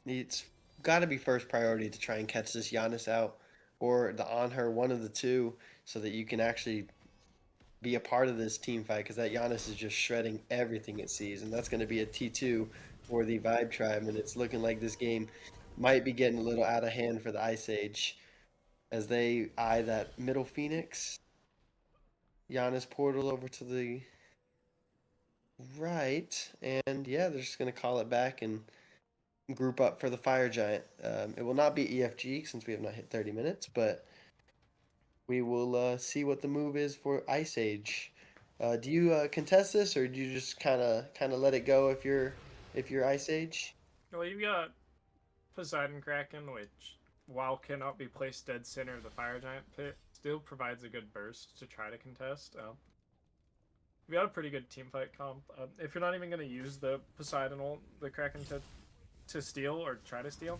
it's got to be first priority to try and catch this Giannis out, or the on her, one of the two, so that you can actually be a part of this team fight because that Giannis is just shredding everything it sees, and that's going to be a T2 for the Vibe Tribe, and it's looking like this game might be getting a little out of hand for the Ice Age as they eye that middle Phoenix. Giannis portal over to the right, and yeah, they're just going to call it back and group up for the Fire Giant. It will not be EFG since we have not hit 30 minutes, but we will see what the move is for Ice Age. Do you contest this, or do you just kind of let it go if you're Ice Age? Well, you've got Poseidon Kraken, which, while cannot be placed dead center of the Fire Giant pit, still provides a good burst to try to contest. We got a pretty good team fight comp. If you're not even going to use the Poseidon ult, the Kraken to steal or try to steal,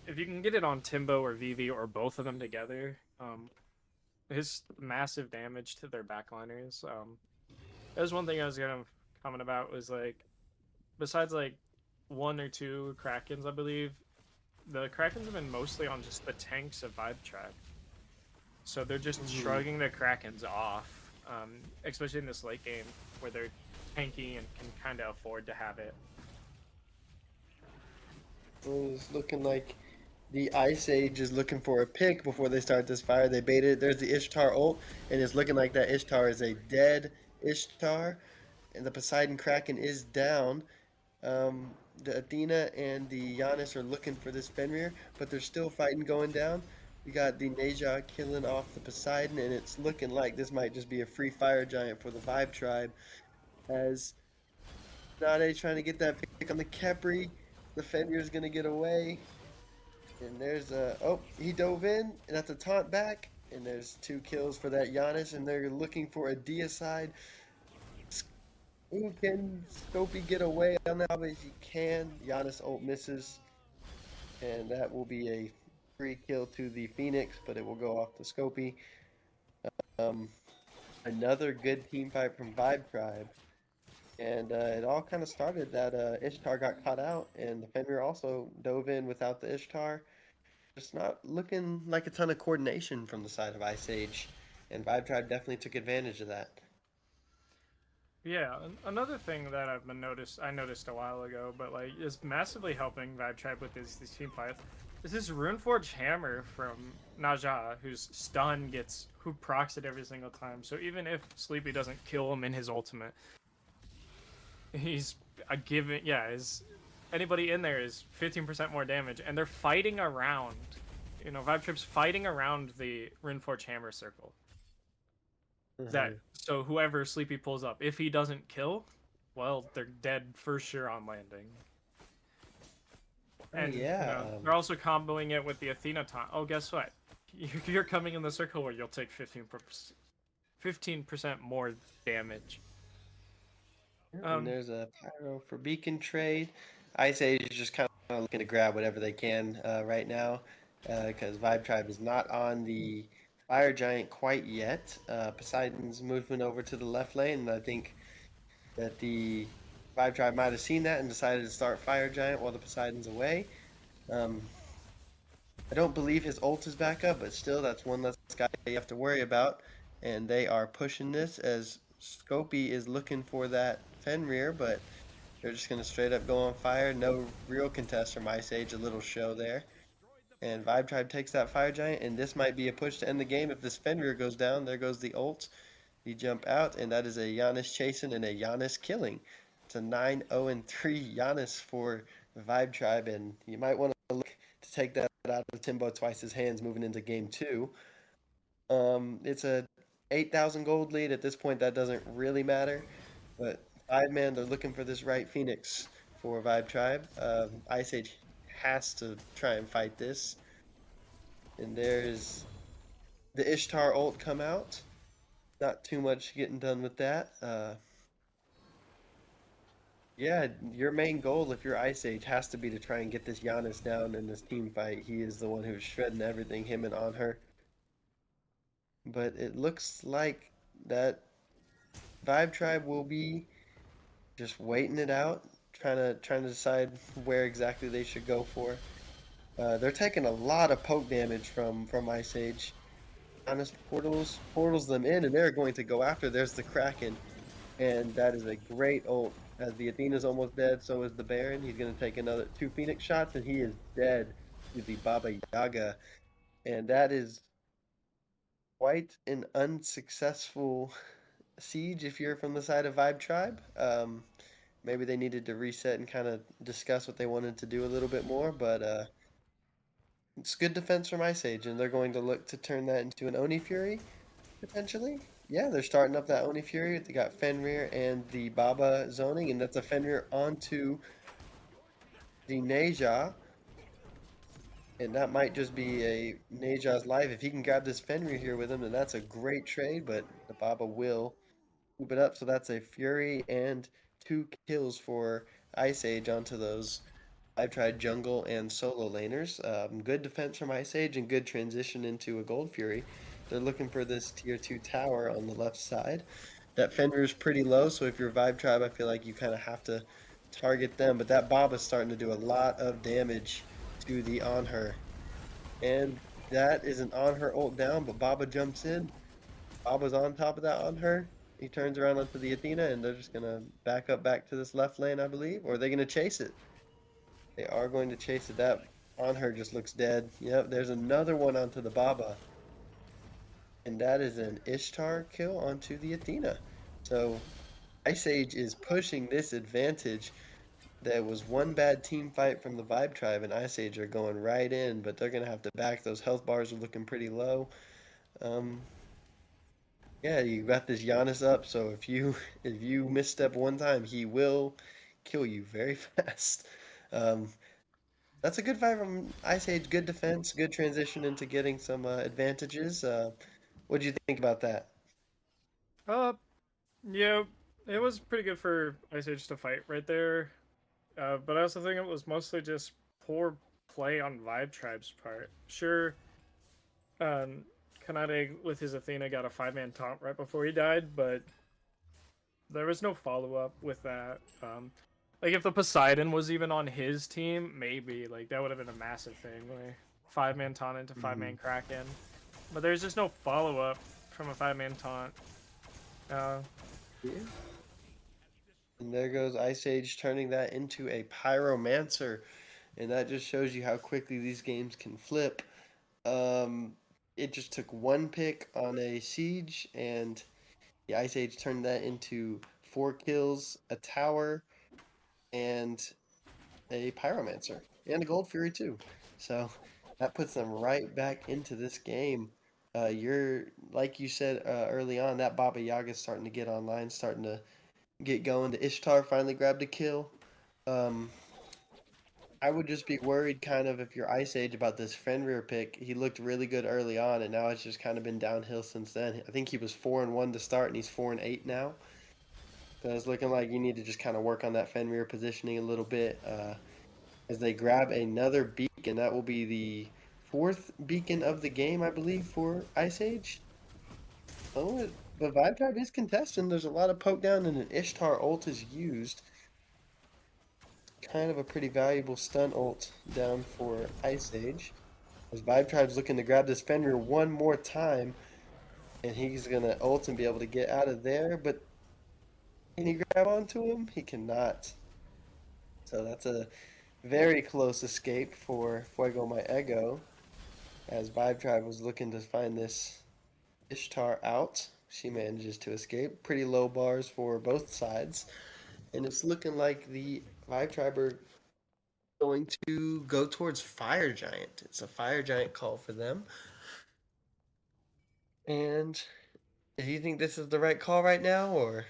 if you can get it on Timbo or Vivi or both of them together, his massive damage to their backliners. That was one thing I was gonna comment about was like, besides like one or two Krakens, I believe, the Krakens have been mostly on just the tanks of Vibe Tribe. So they're just shrugging the Krakens off, especially in this late game where they're tanky and can kind of afford to have it. It's looking like the Ice Age is looking for a pick before they start this fire. They baited. There's the Ishtar ult, and it's looking like that Ishtar is a dead Ishtar, and the Poseidon Kraken is down. The Athena and the Giannis are looking for this Fenrir, but there's still fighting going down. We got the Neja killing off the Poseidon, and it's looking like this might just be a free Fire Giant for the Vibe Tribe. As Nade trying to get that pick on the Khepri, the Fenrir's gonna get away. And there's he dove in, and that's a taunt back, and there's 2 kills for that Giannis, and they're looking for a deicide. Ooh, can Scopey get away on that? But he can. Giannis ult misses, and that will be a free kill to the Phoenix, but it will go off to Scopey. Another good team fight from Vibe Tribe. And it all kind of started that Ishtar got caught out, and the Fenrir also dove in without the Ishtar. Just not looking like a ton of coordination from the side of Ice Age, and Vibe Tribe definitely took advantage of that. Yeah, another thing that I noticed a while ago, but like is massively helping Vibe Tribe with these team fights, is this Runeforge Hammer from Naja, whose stun who procs it every single time. So even if Sleepy doesn't kill him in his ultimate, he's anybody in there is 15% more damage, and they're fighting around. Vibe Tribe's fighting around the Runeforge Hammer circle. So whoever Sleepy pulls up, if he doesn't kill, well, they're dead for sure on landing. And they're also comboing it with the Athena taunt. Oh, guess what? You're coming in the circle where you'll take 15% more damage. And there's a Pyro for Beacon trade. Ice Age is just kind of looking to grab whatever they can right now because Vibe Tribe is not on the Fire Giant quite yet. Poseidon's moving over to the left lane, and I think that the Vibe Tribe might have seen that and decided to start Fire Giant while the Poseidon's away. I don't believe his ult is back up, but still, that's one less guy you have to worry about. And they are pushing this as Scopey is looking for that Fenrir, but they're just going to straight up go on fire. No real contest from Ice Age, a little show there. And Vibe Tribe takes that Fire Giant, and this might be a push to end the game. If this Fenrir goes down, there goes the ult. You jump out, and that is a Giannis chasing and a Giannis killing. It's a 9-0-3 Giannis for Vibe Tribe, and you might want to look to take that out of Timbo Twice's hands moving into game 2. It's a 8,000 gold lead. At this point, that doesn't really matter. But 5-man, they're looking for this right Phoenix for Vibe Tribe. Ice Age has to try and fight this. And there's the Ishtar ult come out. Not too much getting done with that. Yeah, your main goal if you're Ice Age has to be to try and get this Giannis down in this team fight. He is the one who's shredding everything, him and on her. But it looks like that Vibe Tribe will be just waiting it out, trying to decide where exactly they should go for. They're taking a lot of poke damage from Ice Age. Giannis portals them in, and they're going to go after. There's the Kraken, and that is a great ult. As the Athena's almost dead, so is the Baron. He's going to take another 2 Phoenix shots, and he is dead to the Baba Yaga. And that is quite an unsuccessful siege if you're from the side of Vibe Tribe. Maybe they needed to reset and kind of discuss what they wanted to do a little bit more, but it's good defense from Ice Age, and they're going to look to turn that into an Oni Fury, potentially. Yeah, they're starting up that Oni Fury. They got Fenrir and the Baba zoning, and that's a Fenrir onto the Neja. And that might just be a Neja's life. If he can grab this Fenrir here with him, then that's a great trade, but the Baba will move it up. So that's a Fury and 2 kills for Ice Age onto those. I've tried jungle and solo laners. Good defense from Ice Age and good transition into a Gold Fury. They're looking for this tier 2 tower on the left side. That Fenrir is pretty low, so if you're Vibe Tribe, I feel like you kind of have to target them. But that Baba's starting to do a lot of damage to the Anhur. And that is an Anhur ult down, but Baba jumps in. Baba's on top of that Anhur. He turns around onto the Athena, and they're just going to back up back to this left lane, I believe. Or are they going to chase it? They are going to chase it. That Anhur just looks dead. Yep, there's another one onto the Baba. And that is an Ishtar kill onto the Athena. So Ice Age is pushing this advantage. There was one bad team fight from the Vibe Tribe, and Ice Age are going right in, but they're going to have to back. Those health bars are looking pretty low. Yeah, you got this Giannis up, so if you misstep one time, he will kill you very fast. Um, that's a good fight from Ice Age. Good defense, good transition into getting some advantages. What do you think about that? Uh, yeah, it was pretty good for Ice Age to fight right there. But I also think it was mostly just poor play on Vibe Tribe's part. Sure, um, Kanade with his Athena got a 5-man taunt right before he died, but there was no follow up with that. Like if the Poseidon was even on his team, maybe like that would have been a massive thing. Like 5-man taunt into 5-man Kraken, but there's just no follow up from a 5-man taunt. Yeah. And there goes Ice Age turning that into a Pyromancer. And that just shows you how quickly these games can flip. Um, it just took one pick on a siege, and the Ice Age turned that into 4 kills, a tower, and a Pyromancer, and a Gold Fury too. So that puts them right back into this game. You're like you said early on, that Baba Yaga is starting to get online, starting to get going. The Ishtar finally grabbed a kill. Um, I would just be worried kind of if you're Ice Age about this Fenrir pick. He looked really good early on, and now it's just kind of been downhill since then. I think he was 4-1 to start, and he's 4-8 now. So it's looking like you need to just kind of work on that Fenrir positioning a little bit as they grab another beacon. That will be the 4th beacon of the game, I believe, for Ice Age. Oh, the Vibe Tribe is contesting. There's a lot of poke down, and an Ishtar ult is used. Kind of a pretty valuable stun ult down for Ice Age. As Vibe Tribe's looking to grab this Fenrir one more time, and he's gonna ult and be able to get out of there, but can he grab onto him? He cannot. So that's a very close escape for Fuego My Ego, as Vibe Tribe was looking to find this Ishtar out. She manages to escape. Pretty low bars for both sides. And it's looking like the Vibe Tribe are going to go towards Fire Giant. It's a Fire Giant call for them. And do you think this is the right call right now, or?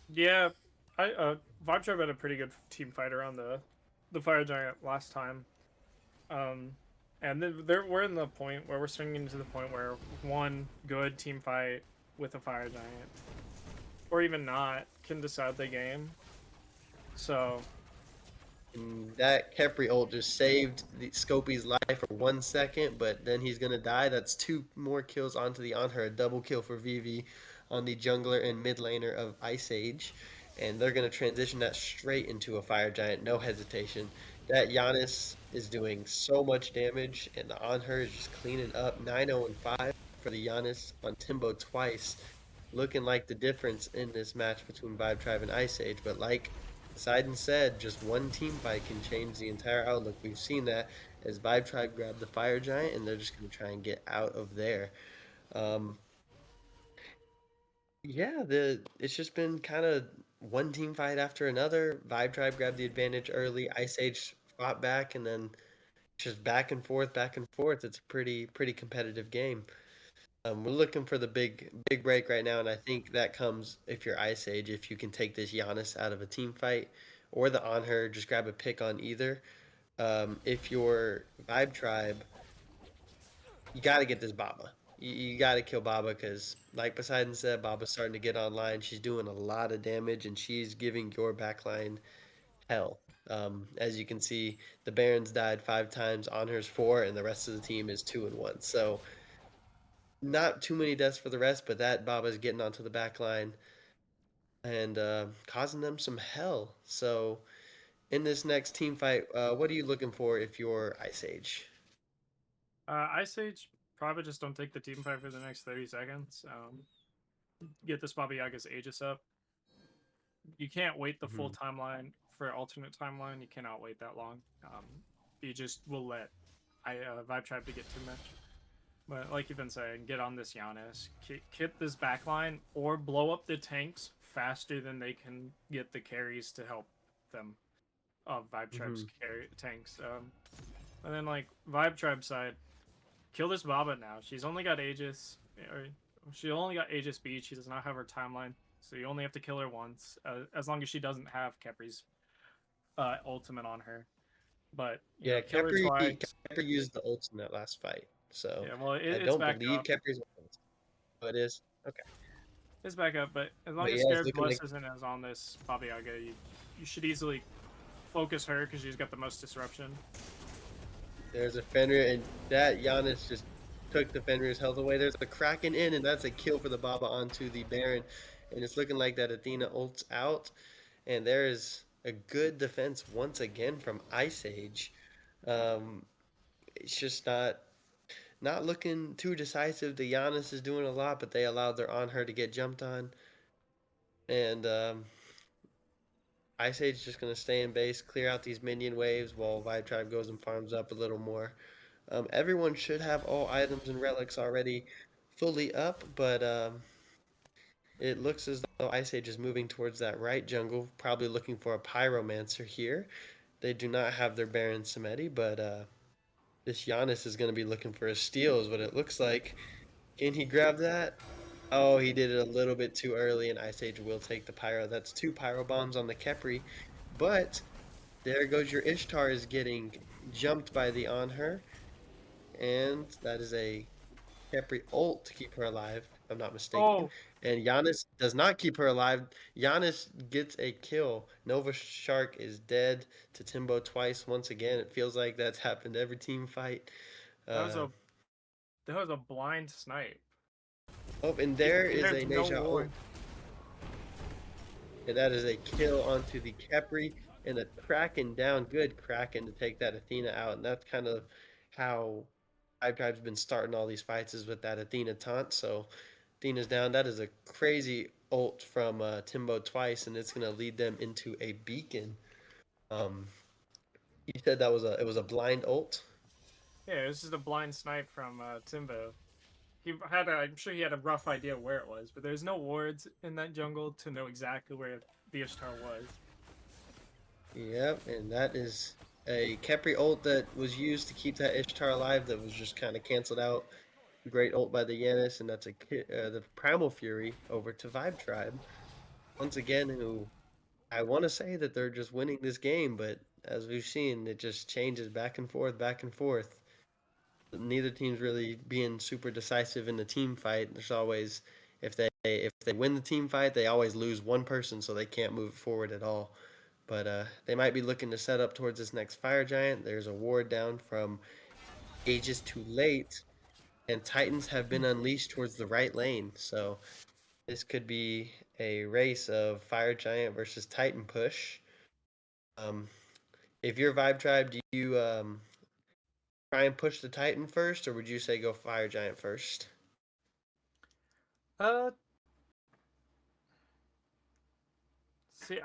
Yeah, I Vibe Tribe had a pretty good team fight around the Fire Giant last time. And then we're in the point where we're swinging into the point where one good team fight with a Fire Giant, or even not, can decide the game. So That Kepri ult just saved the Scopy's life for 1 second, but then he's gonna die. That's 2 more kills onto the Anhur. A double kill for Vivi on the jungler and mid laner of Ice Age. And they're gonna transition that straight into a Fire Giant, no hesitation. That Giannis is doing so much damage, and the on her is just cleaning up. 9-0-5 for the Giannis on Timbo twice, looking like the difference in this match between Vibe Tribe and Ice Age. But like Poseidon said, just one team fight can change the entire outlook. We've seen that as Vibe Tribe grabbed the Fire Giant, and they're just going to try and get out of there. Um, yeah, it's just been kind of one team fight after another. Vibe Tribe grabbed the advantage early. Ice Age fought back, and then just back and forth, back and forth. It's a pretty competitive game. We're looking for the big break right now, and I think that comes if you're Ice Age, if you can take this Giannis out of a team fight, or the on her, just grab a pick on either. If you're Vibe Tribe, you got to get this Baba. You got to kill Baba because, like Poseidon said, Baba's starting to get online. She's doing a lot of damage, and she's giving your backline hell. As you can see, the Barons died 5 times, on her's 4, and the rest of the team is 2-1. So not too many deaths for the rest, but that Baba's getting onto the back line and causing them some hell. So in this next team fight, what are you looking for if you're Ice Age? Ice Age, probably just don't take the team fight for the next 30 seconds. Get this Baba Yaga's Aegis up. You can't wait the full timeline for alternate timeline. You cannot wait that long. You just will let Vibe Tribe to get too much. But like you've been saying, get on this Giannis, hit this backline, or blow up the tanks faster than they can get the carries to help them. Vibe Tribe's carry tanks. And then like Vibe Tribe side, kill this Baba now. She's only got Aegis, or she only got Aegis Beach. She does not have her timeline, so you only have to kill her once, as long as she doesn't have Kepri's ultimate on her. But Yeah, kill her twice. Kepri used the ultimate last fight, so Yeah, well, I it's don't back believe up. Kepri's. Oh, it is okay. It's back up, but as long But as yeah, it's Scared looking Bliss like isn't as on this Baba Yaga, you should easily focus her because she's got the most disruption. there's a Fenrir, and that Giannis just took the Fenrir's health away. There's a Kraken in, and that's a kill for the Baba onto the Baron. And it's looking like that Athena ults out, and there is a good defense once again from Ice Age. It's just not looking too decisive. The Giannis is doing a lot, but they allowed their on her to get jumped on, and Ice Age is just gonna stay in base, clear out these minion waves while Vibe Tribe goes and farms up a little more. Everyone should have all items and relics already fully up, but it looks as though Ice Age is moving towards that right jungle, probably looking for a Pyromancer here. They do not have their Baron Samedi, but this Giannis is going to be looking for a steal, is what it looks like. Can he grab that? Oh, he did it a little bit too early, and Ice Age will take the Pyro. That's 2 Pyro Bombs on the Kepri, but there goes your Ishtar is getting jumped by the on her, and that is a Kepri ult to keep her alive, if I'm not mistaken. Oh, And Giannis does not keep her alive. Giannis gets a kill. Nova Shark is dead to Timbo twice. Once again, it feels like that's happened every team fight. that was a blind snipe. Oh, and there is There's a no Neja ult. ward. And that is a kill onto the Kepri and a Kraken down. Good Kraken to take that Athena out. And that's kind of how Vibe Tribe's been starting all these fights is with that Athena taunt. So Athena's down. That is a crazy ult from Timbo twice, and it's going to lead them into a beacon. You said that was it was a blind ult? Yeah, this is a blind snipe from Timbo. I'm sure he had a rough idea where it was, but there's no wards in that jungle to know exactly where the Ishtar was. Yep, and that is a Kepri ult that was used to keep that Ishtar alive that was just kind of canceled out. Great ult by the Yanis, and that's the Primal Fury over to Vibe Tribe. Once again, who I want to say that they're just winning this game, but as we've seen, it just changes back and forth, back and forth. Neither team's really being super decisive in the team fight. There's always if they win the team fight, they always lose one person, so they can't move forward at all. But they might be looking to set up towards this next Fire Giant. There's a ward down from Aegis too late, and Titans have been unleashed towards the right lane. So this could be a race of Fire Giant versus Titan push. Um, if you're Vibe Tribe, do you try and push the Titan first, or would you say go Fire Giant first? Uh, See,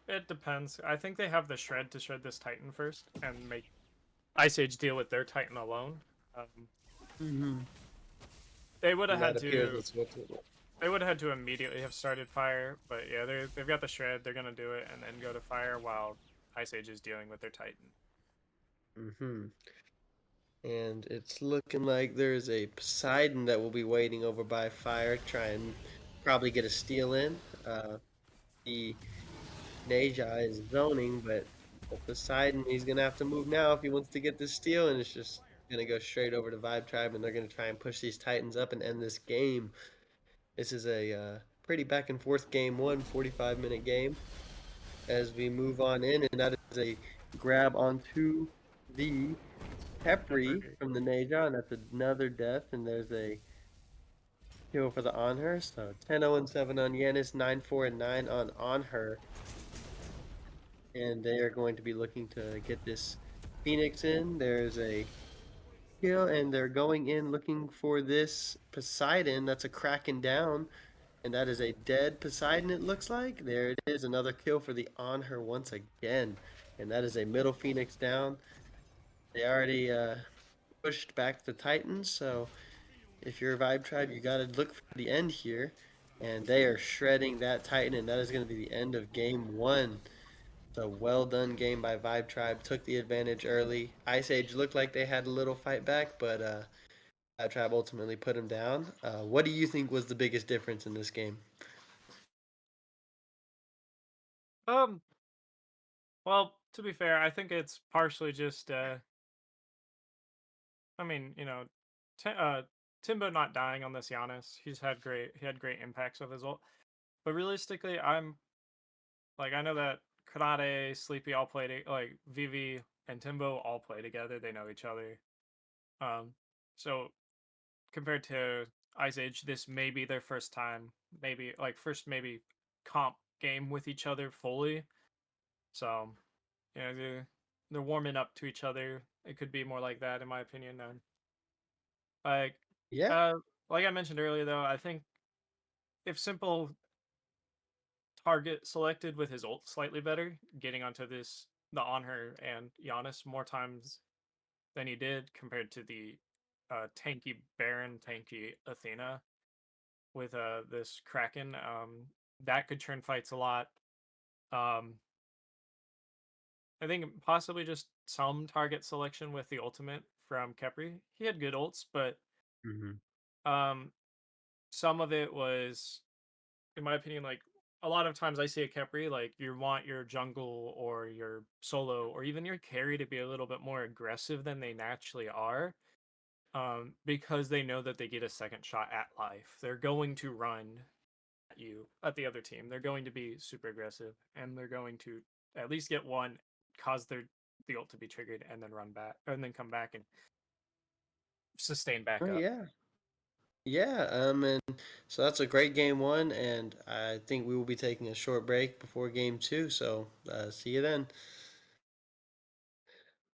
it depends. I think they have the shred to shred this Titan first and make Ice Age deal with their Titan alone. Um, Mm-hmm. they would have And that had appears to. that's what's it. They would have had to immediately have started fire, but yeah, they've got the shred. They're gonna do it and then go to fire while Ice Age is dealing with their Titan. Mm-hmm. And it's looking like there's a Poseidon that will be waiting over by fire, try and probably get a steal in. The Neja is zoning, but the Poseidon, he's going to have to move now if he wants to get this steal, and it's just going to go straight over to Vibe Tribe, and they're going to try and push these Titans up and end this game. This is a pretty back and forth game one, 45-minute game as we move on in, and that is a grab onto the Pepri Pepper. from the Neja, and that's another death, and there's a kill for the Onher. So 10-0 and 7 on Yanis, 9-4 and 9 on Onher. And they are going to be looking to get this Phoenix in. There's a kill, and they're going in looking for this Poseidon. That's a Kraken down, and that is a dead Poseidon, it looks like. There it is, another kill for the Onher once again. And that is a middle Phoenix down. They already pushed back the Titans, so if you're a Vibe Tribe, you got to look for the end here. And they are shredding that Titan, and that is going to be the end of game one. So well done game by Vibe Tribe. Took the advantage early. Ice Age looked like they had a little fight back, but Vibe Tribe ultimately put them down. What do you think was the biggest difference in this game? Um, well, to be fair, I think it's partially just I mean, Timbo not dying on this Giannis. He had great impacts with his ult. But realistically, I know that Kanade, Sleepy all like Vivi and Timbo all play together. They know each other. So compared to Ice Age, this may be their first time, maybe comp game with each other fully. So, they're warming up to each other. It could be more like that, in my opinion. Like, Yeah. uh, like I mentioned earlier, though, I think if Simple target selected with his ult slightly better, getting onto the on her and Giannis more times than he did compared to the tanky Baron, tanky Athena with this Kraken. That could turn fights a lot. Um, I think possibly just some target selection with the ultimate from Kepri. He had good ults, but Mm-hmm. um, some of it was, in my opinion, like a lot of times I see a Kepri, like you want your jungle or your solo or even your carry to be a little bit more aggressive than they naturally are. Because they know that they get a second shot at life. They're going to run at you, at the other team. They're going to be super aggressive, and they're going to at least get one, cause the ult to be triggered, and then run back, and then come back and sustain back Oh, up. yeah. Yeah, and so that's a great game one, and I think we will be taking a short break before game two. So see you then.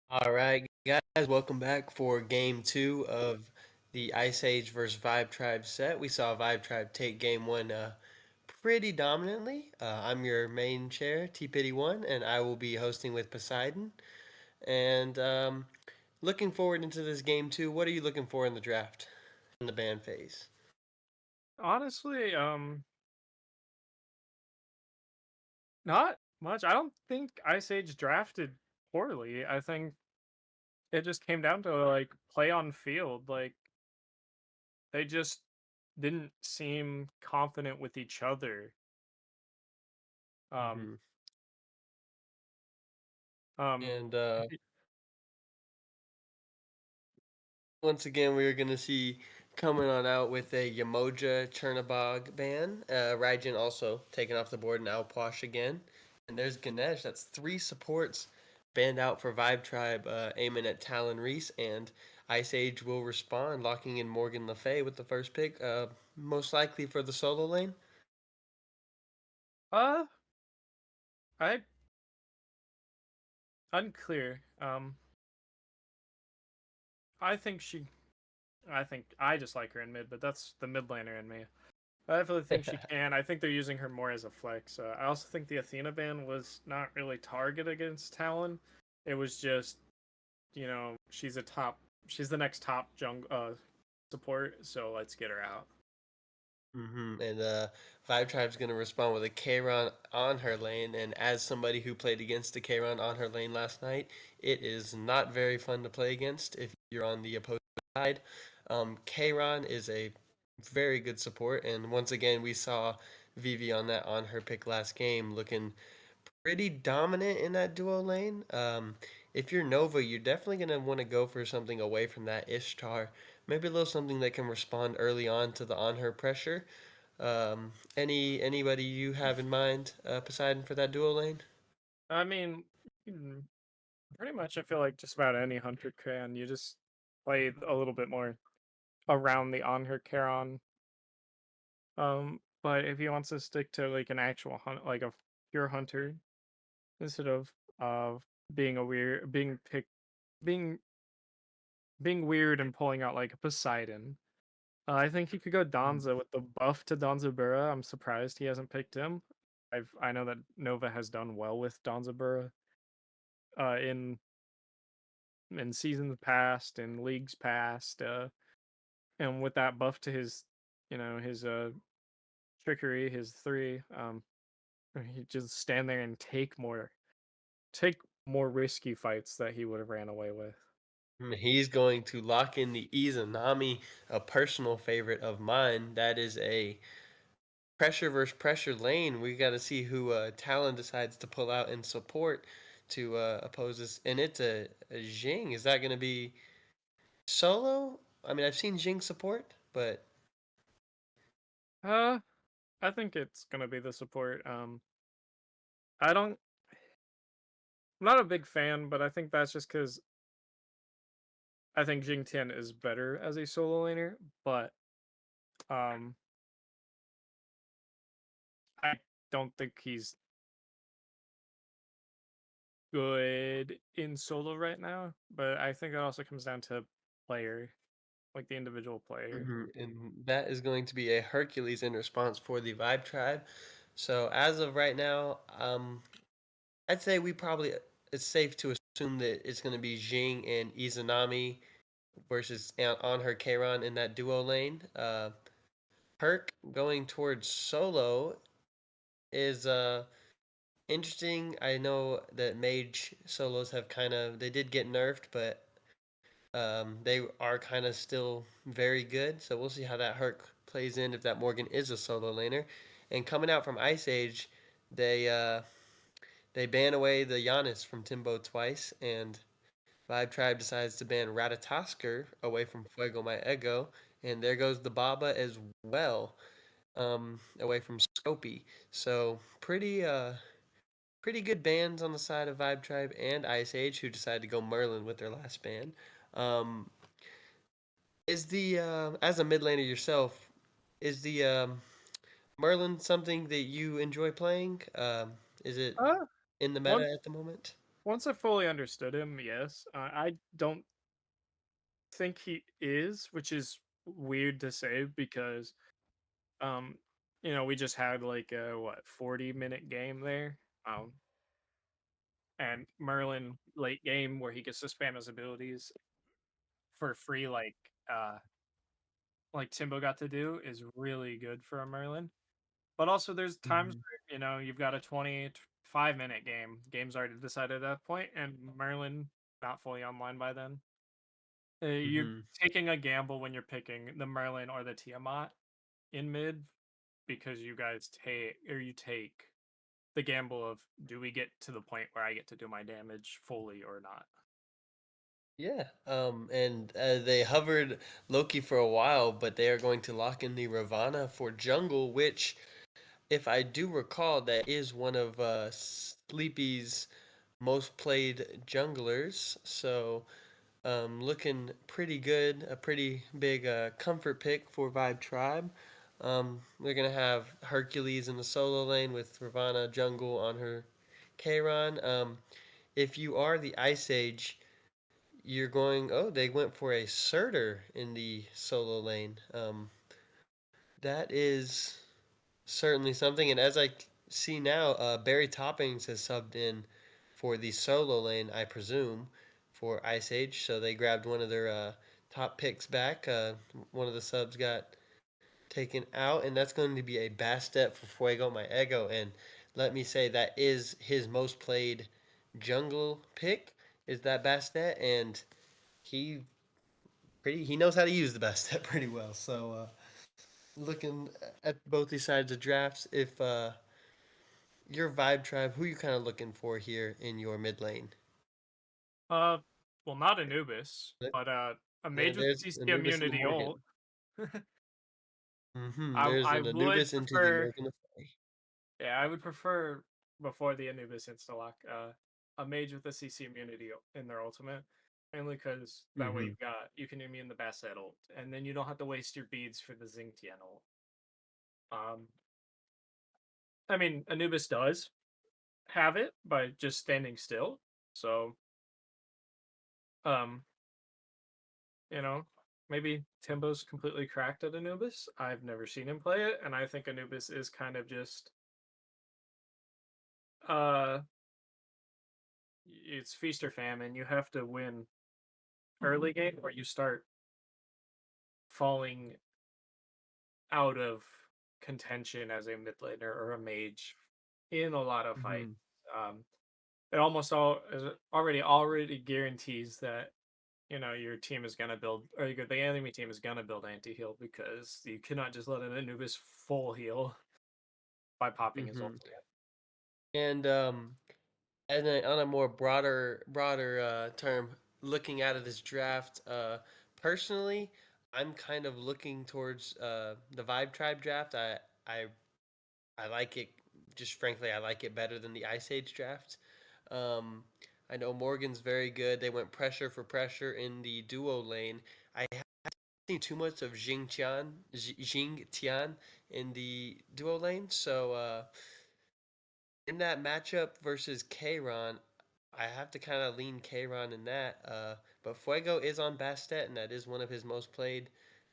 All right, guys, welcome back for game two of the Ice Age versus Vibe Tribe set. We saw Vibe Tribe take game one pretty dominantly. I'm your main chair, T Pity One, and I will be hosting with Poseidon. And looking forward into this game two. What are you looking for in the draft, in the ban phase? Honestly, not much. I don't think Ice Age drafted poorly. I think it just came down to like play on field. Like they just didn't seem confident with each other. Um, Mm-hmm. um, And once again, we are going to see coming on out with a Yamoja Chernabog ban. Raijin also taken off the board and Alposh again. And there's Ganesh. That's three supports banned out for Vibe Tribe, aiming at Talon Reese. And Ice Age will respond, locking in Morgan Le Fay with the first pick, most likely for the solo lane. uh, I Unclear. I think she. I think I just like her in mid, but that's the mid laner in me. I definitely think she can. I think they're using her more as a flex. I also think the Athena ban was not really target against Talon. It was just, she's a top. She's the next top support. So let's get her out. And Vibe Tribe's gonna respond with a Kayron on her lane, and as somebody who played against the Kayron on her lane last night, it is not very fun to play against if you're on the opposing side. Kayron is a very good support, and once again we saw Vivi on her pick last game looking pretty dominant in that duo lane. If you're Nova, you're definitely gonna want to go for something away from that Ishtar. Maybe a little something that can respond early on to the on her pressure. Anybody you have in mind, Poseidon, for that duo lane? I mean, pretty much. I feel like just about any hunter can. You just play a little bit more around the on her Charon. But if he wants to stick to like an actual hunt, like a pure hunter, instead of being a weird, being being weird and pulling out like a Poseidon. I think he could go Donza with the buff to Donzabura. I'm surprised he hasn't picked him. I know that Nova has done well with Donzabura in seasons past, in leagues past, and with that buff to his, his trickery, his three, he just stand there and take more risky fights that he would have ran away with. He's going to lock in the Izanami, a personal favorite of mine. That is a pressure versus pressure lane. We got to see who Talon decides to pull out in support to oppose this. And it's a Jing. Is that going to be solo? I mean, I've seen Jing support, but Uh, I think it's gonna be the support. I don't. I'm not a big fan, but I think that's just because I think Jing Tian is better as a solo laner. But um, I don't think he's good in solo right now. But I think that also comes down to player, like the individual player. and that is going to be a Hercules in response for the Vibe Tribe. So as of right now, I'd say we probably it's safe to assume that it's going to be Jing and Izanami versus on her Kayron in that duo lane. Herc going towards solo is interesting. I know that mage solos have they did get nerfed, but they are kind of still very good. So we'll see how that Herc plays in if that Morgan is a solo laner. And coming out from Ice Age, they uh, they ban away the Giannis from Timbo twice, and Vibe Tribe decides to ban Ratatosker away from Fuego My Ego, and there goes the Baba as well, away from Scopy. So pretty good bans on the side of Vibe Tribe and Ice Age, who decided to go Merlin with their last ban. Um, is the as a mid laner yourself, is the Merlin something that you enjoy playing? Is it Uh, in the meta once at the moment? once I fully understood him, yes. I don't think he is, which is weird to say because um, we just had like a 40-minute game there. And Merlin late game where he gets to spam his abilities for free, like Timbo got to do, is really good for a Merlin. But also, there's times Mhm. where you've got a 25-minute game. Game's already decided at that point, and Merlin not fully online by then. You're Mhm. taking a gamble when you're picking the Merlin or the Tiamat in mid because you take the gamble of, do we get to the point where I get to do my damage fully or not? Yeah. And they hovered Loki for a while, but they are going to lock in the Ravana for jungle, which, if I do recall, that is one of Sleepy's most played junglers. So, looking pretty good. A pretty big comfort pick for Vibe Tribe. They're gonna have Hercules in the solo lane with Ravana jungle on her Kayron. if you are the Ice Age, you're going. Oh, they went for a Surtur in the solo lane. That is certainly something. And as I see now, Barry Toppings has subbed in for the solo lane, I presume, for Ice Age. So they grabbed one of their top picks back. One of the subs got taken out, and that's going to be a Bastet for Fuego My Ego. And let me say that is his most played jungle pick is that Bastet, and he he knows how to use the Bastet pretty well. So looking at both these sides of drafts, if your Vibe Tribe, who you kind of looking for here in your mid lane? Uh, well, not Anubis, But, but a yeah, mage with there's CC Anubis and the immunity ult. Morgan. There's I an would Anubis into the prefer, Morgan of Fire. yeah, I would prefer before the Anubis instalock, a mage with a CC immunity in their ultimate, mainly because that way you can immune the Basset ult, and then you don't have to waste your beads for the Xingtian ult. Um, I mean, Anubis does have it by just standing still, so um, you know, maybe Timbo's completely cracked at Anubis. I've never seen him play it, and I think Anubis is kind of just uh it's feast or famine. You have to win early game or you start falling out of contention as a mid laner or a mage in a lot of fights. Mm-hmm. Um, it almost all is already guarantees that your team is gonna build or the enemy team is gonna build anti heal because you cannot just let an Anubis full heal by popping his Mm-hmm. ultimate. And on a more broader term, looking out of this draft, personally, I'm kind of looking towards the Vibe Tribe draft. I I like it. Just frankly, I like it better than the Ice Age draft. Um, I know Morgan's very good. They went pressure for pressure in the duo lane. I haven't seen too much of Jing Tian in the duo lane. So in that matchup versus Kayron, I have to kind of lean Kayron in that. But Fuego is on Bastet, and that is one of his most played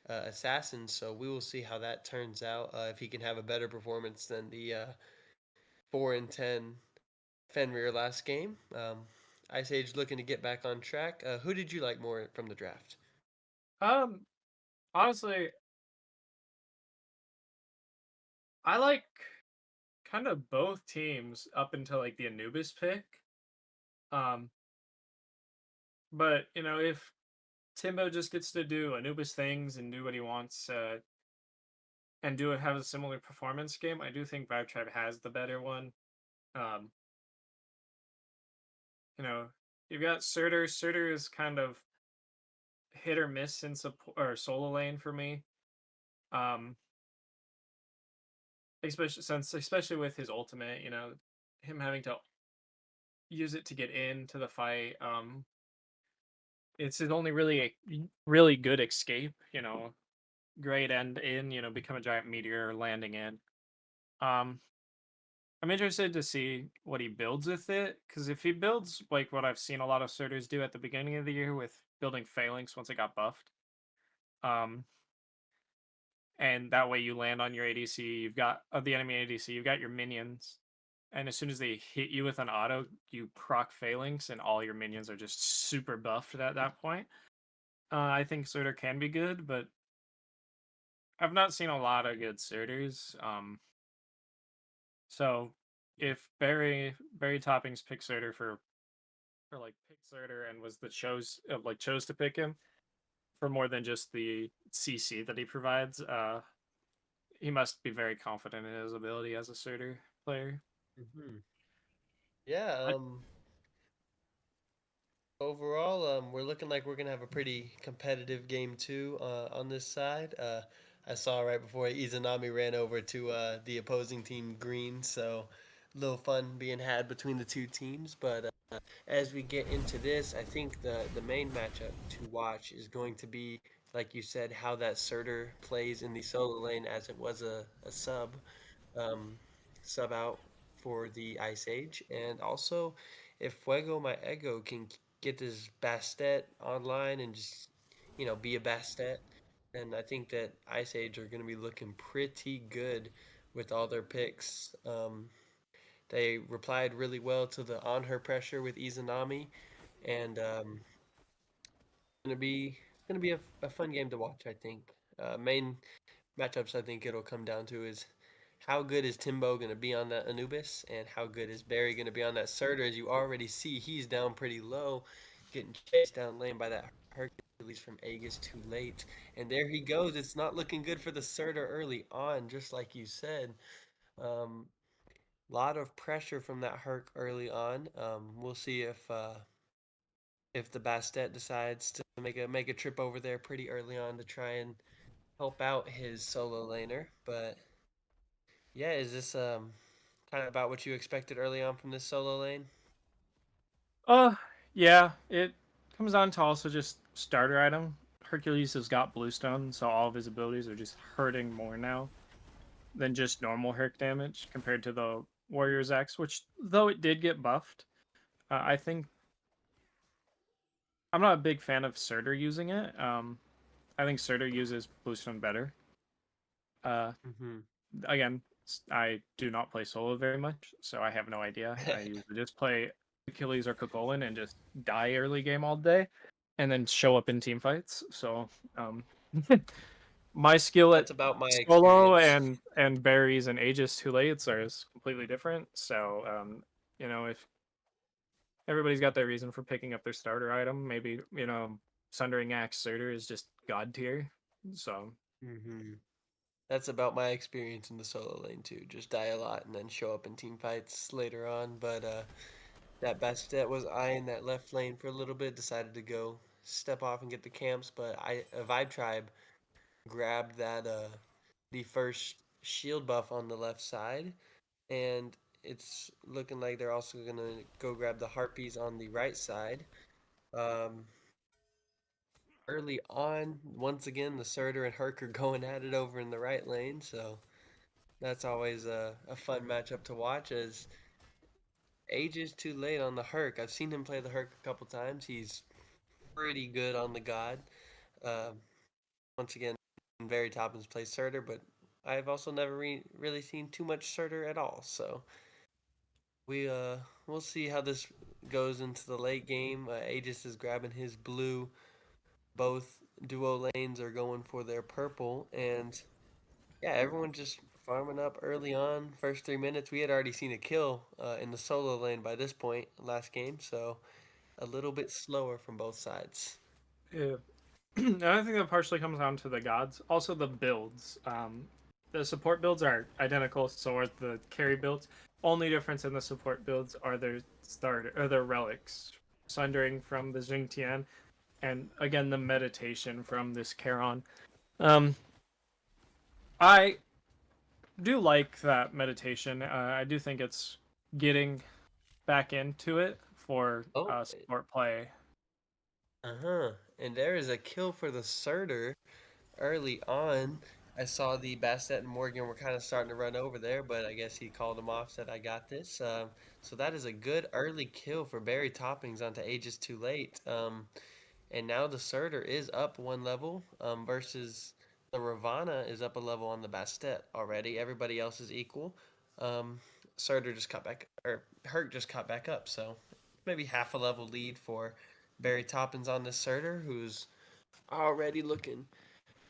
assassins. So we will see how that turns out. If he can have a better performance than the 4-10 Fenrir last game. Ice Age looking to get back on track. Who did you like more from the draft? Um, Honestly, I like kind of both teams up until like the Anubis pick. Um, but if Timbo just gets to do Anubis things and do what he wants, and have a similar performance game, I do think Vibe Tribe has the better one. Um, you know, you've got Surtur. Surtur is kind of hit or miss in support or solo lane for me. Um, especially with his ultimate, him having to use it to get into the fight. It's his only really good escape. Great end in. Become a giant meteor landing in. Um, I'm interested to see what he builds with it because if he builds like what I've seen a lot of Surters do at the beginning of the year with building Phalanx once it got buffed, um, and that way you land on your ADC, you've got the enemy ADC, you've got your minions, and as soon as they hit you with an auto, you proc Phalanx, and all your minions are just super buffed at that point. I think Surtur can be good, but I've not seen a lot of good Surters. So if Barry Toppings picked Surtur for like picked Surtur and was the chose to pick him for more than just the CC that he provides, he must be very confident in his ability as a Surtur player. Mm-hmm. Yeah. I, Overall, we're looking like we're gonna have a pretty competitive game too on this side. I saw right before Izanami ran over to the opposing team green, so a little fun being had between the two teams. But as we get into this, I think the main matchup to watch is going to be, like you said, how that Surtur plays in the solo lane as it was a um, sub out for the Ice Age, and also if Fuego My Ego can get this Bastet online and just, be a Bastet, then I think that Ice Age are going to be looking pretty good with all their picks. They replied really well to the on her pressure with Izanami, and gonna be a fun game to watch. I think main matchups I think it'll come down to is how good is Timbo going to be on that Anubis, and how good is Barry going to be on that Surtur. As you already see, he's down pretty low, getting chased down lane by that Hercules from Aegis too late. And there he goes. It's not looking good for the Surtur early on, just like you said. Lot of pressure from that Herc early on. We'll see if the Bastet decides to make a trip over there pretty early on to try and help out his solo laner. But yeah, is this kind of about what you expected early on from this solo lane? Yeah, it comes down to also just starter item. Hercules has got Bluestone, so all of his abilities are just hurting more now than just normal Herc damage compared to the Warrior's X, which though it did get buffed, I think I'm not a big fan of Surtur using it. I think Surtur uses Bluestone better. Mm-hmm. Again, I do not play solo very much, so I have no idea. I usually just play Achilles or Kokolin and just die early game all day, and then show up in team fights. So, um, my skill at That's about my solo experience. and berries and Aegis too late are is completely different. So, if everybody's got their reason for picking up their starter item, maybe Sundering Axe Surtur is just god tier. So, Mm-hmm. That's about my experience in the solo lane too. Just die a lot and then show up in team fights later on. But that Bastet was eyeing that left lane for a little bit, decided to go step off and get the camps. But Vibe Tribe grabbed the first shield buff on the left side, and it's looking like they're also gonna go grab the Harpies on the right side. Um, Early on, once again, the Surtur and Herc are going at it over in the right lane, so that's always a fun matchup to watch. As Ages too late on the Herc. I've seen him play the Herc a couple times. He's pretty good on the God. Um, Once again, Very Toppins plays Surtur, but I've also never really seen too much Surtur at all. So we'll see how this goes into the late game. Aegis is grabbing his blue. Both duo lanes are going for their purple, and yeah, everyone just farming up early on. First 3 minutes, we had already seen a kill in the solo lane by this point last game, so a little bit slower from both sides. yeah. And I think that partially comes down to the gods. Also, the builds. The support builds are identical, so are the carry builds. Only difference in the support builds are their starter or their relics, Sundering from the Jingtian, and again the meditation from this Charon. Um, I do like that meditation. I do think it's getting back into it for Oh, support play. uh-huh. And there is a kill for the Surtur early on. I saw the Bassett and Morgan were kind of starting to run over there, but I guess he called them off, said, I got this. So that is a good early kill for Barry Toppings onto Ages Too Late. And now the Surtur is up one level versus the Ravana is up a level on the Bastet already. Everybody else is equal. Um, Surtur just caught back, or Herc just caught back up. So maybe half a level lead for Barry Toppins on this Surtur, who's already looking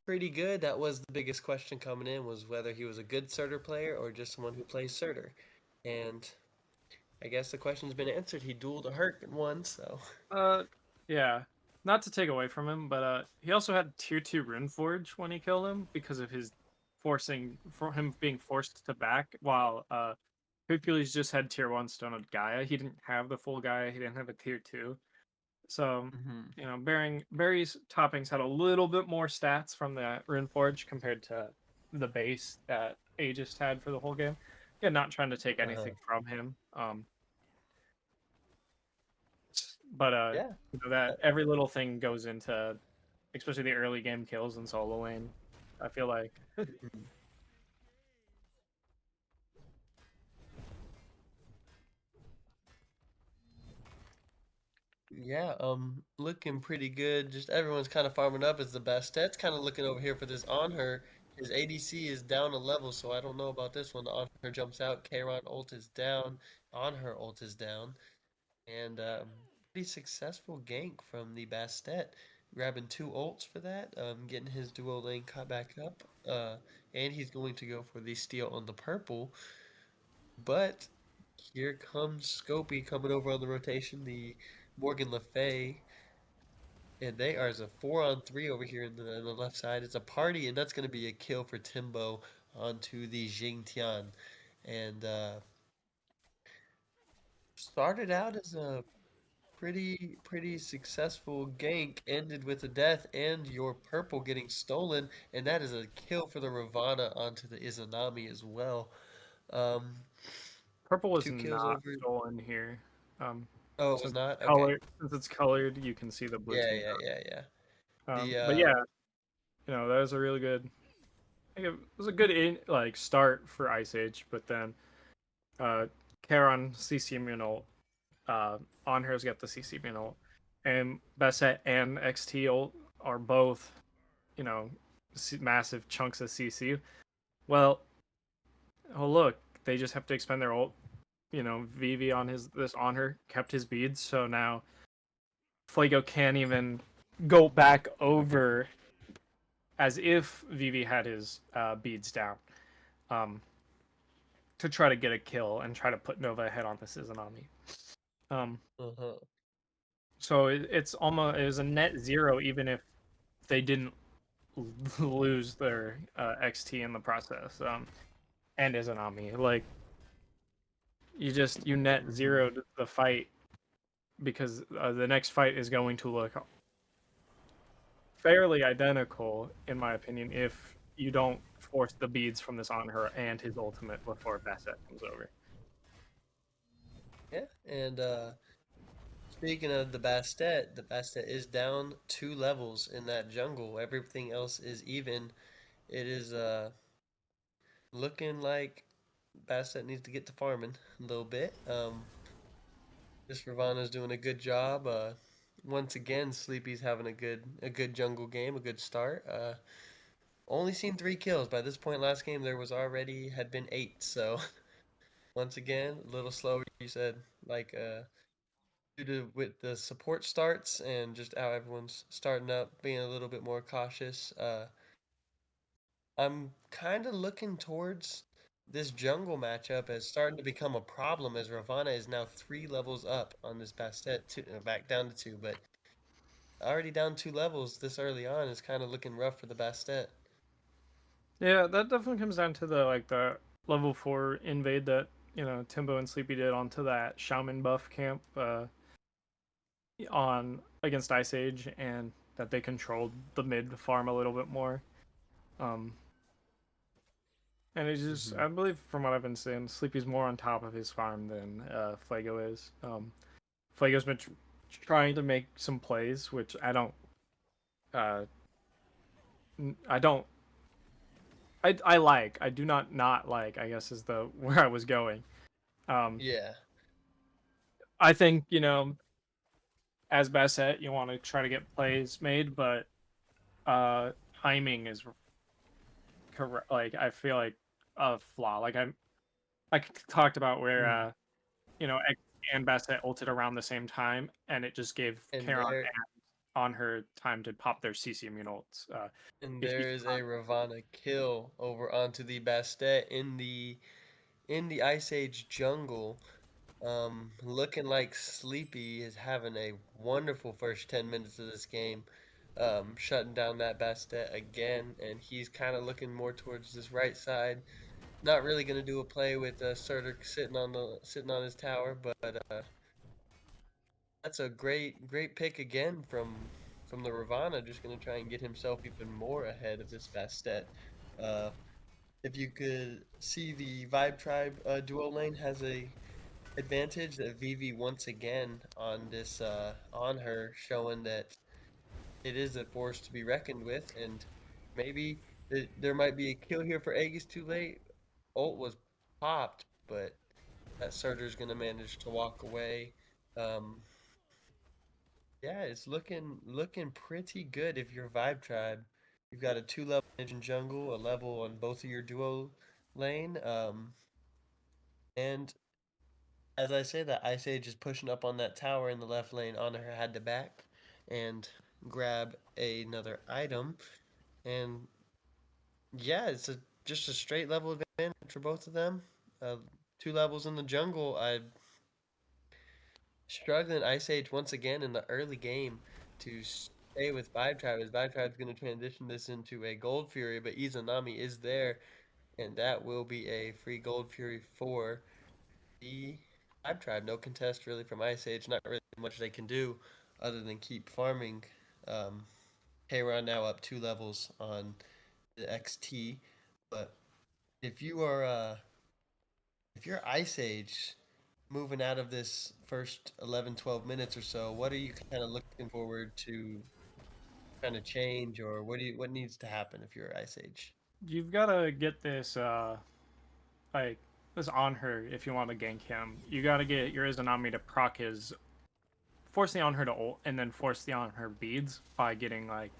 pretty good. That was the biggest question coming in, was whether he was a good Surtur player or just someone who plays Surtur. And I guess the question's been answered. He dueled a Herc and won, so. Uh, yeah. Not to take away from him, but he also had tier 2 Runeforge when he killed him because of his for him being forced to back, while Hercules just had tier 1 Stone of Gaia. He didn't have the full Gaia. He didn't have a tier 2. So, Mm-hmm. Barry's toppings had a little bit more stats from the Runeforge compared to the base that Aegis had for the whole game. Yeah, not trying to take Uh-huh. anything from him. But Yeah. that every little thing goes into, especially the early game kills in solo lane. I feel like Mhm. Yeah, looking pretty good. Just everyone's kind of farming up as the best. Stats kind of looking over here for this on her. His ADC is down a level, so I don't know about this one. On her jumps out. Kayron ult is down. On her ult is down. And pretty successful gank from the Bastet, grabbing 2 ults for that, getting his duo lane cut back up, and he's going to go for the steal on the purple. But here comes Scopey coming over on the rotation, the Morgan Le Fay, and they are as a 4-on-3 over here in the left side. It's a party, and that's going to be a kill for Timbo onto the Jingtian. And started out as a pretty successful gank, ended with a death and your purple getting stolen, and that is a kill for the Ravana onto the Izanami as well. Um, Purple was 2 kills not over. stolen here. Oh, it was Since not? Okay. color since it's colored, you can see the blue Yeah, team. yeah, yeah, yeah. The But yeah, that was a really good. I think it was a good start for Ice Age, but then uh, Charon CC Immunal, on her's got the CC Immunal, and Bassett and XT ult are both you know massive chunks of CC. Well, oh look, they just have to expend their ult. Vivi on this on her kept his beads, so now Flago can't even go back over as if Vivi had his beads down, um, to try to get a kill and try to put Nova ahead on this Izanami. Um, uh-huh. so it was a net zero even if they didn't lose their XT in the process. And Izanami, like you net Mhm. zeroed the fight because the next fight is going to look fairly identical, in my opinion, if you don't force the beads from this on her and his ultimate before Bassett comes over. Yeah, and speaking of the Bastet is down 2 levels in that jungle. Everything else is even. It is looking like Bastet needs to get to farming a little bit. This Ravana's doing a good job. Once again, Sleepy's having a good jungle game, a good start. Only seen 3 kills. By this point last game, there was already had been 8. So once again, a little slower. You said like due to with the support starts and just how everyone's starting up, being a little bit more cautious. I'm kind of looking towards this jungle matchup as starting to become a problem as Ravana is now 3 levels up on this Bastet, back down to 2, but already down 2 levels this early on is kind of looking rough for the Bastet. Yeah, that definitely comes down to the level 4 invade that Timbo and Sleepy did onto that Shaman buff camp on against Ice Age, and that they controlled the mid farm a little bit more. Um, and it's just, Hmm. I believe, from what I've been seeing, Sleepy's more on top of his farm than Flago is. Flago's been trying to make some plays, which uh, I don't, I like. I do not like. I guess is the where I was going. Um, Yeah. I think as Bassett, you want to try to get plays made, but timing is correct. Like I feel like a flaw. I talked about where Mm. X and Bassett ulted around the same time, and it just gave And Charon there on her time to pop their CC immune ults. and If you there is a Ravana kill over onto the Bastet in the Ice Age jungle. Looking like Sleepy is having a wonderful first 10 minutes of this game, shutting down that Bastet again, and he's kind of looking more towards this right side. Not really gonna do a play with Surtur sitting on his tower, but that's a great pick again from the Ravana. Just gonna try and get himself even more ahead of this Bastet. Uh, if you could see the Vibe Tribe duo lane has a advantage that Vivi once again on this on her, showing that it is a force to be reckoned with, and maybe there might be a kill here for Aegis too late. Ult was popped, but that Surtur's gonna manage to walk away. Um, Yeah, it's looking pretty good if you're Vibe Tribe. You've got a 2 level engine jungle, a level on both of your duo lane. And as I say that, Ice Age is pushing up on that tower in the left lane. Honor had to back and grab another item. And yeah, just a straight level advantage for both of them. Uh, 2 levels in the jungle. I struggling Ice Age once again in the early game to stay with Vibe Tribe, as Vibe Tribe's going to transition this into a Gold Fury, but Izanami is there, and that will be a free Gold Fury for the Vibe Tribe. No contest really from Ice Age, not really much they can do other than keep farming. Um, Kayron now up 2 levels on the XT, but if you are if you're Ice Age, moving out of this first 11, 12 minutes or so, what are you kind of looking forward to kind of change, or what needs to happen if you're Ice Age? You've got to get this like this on her if you want to gank him. You got to get your Izanami to proc his force the on her to ult and then force the on her beads by getting like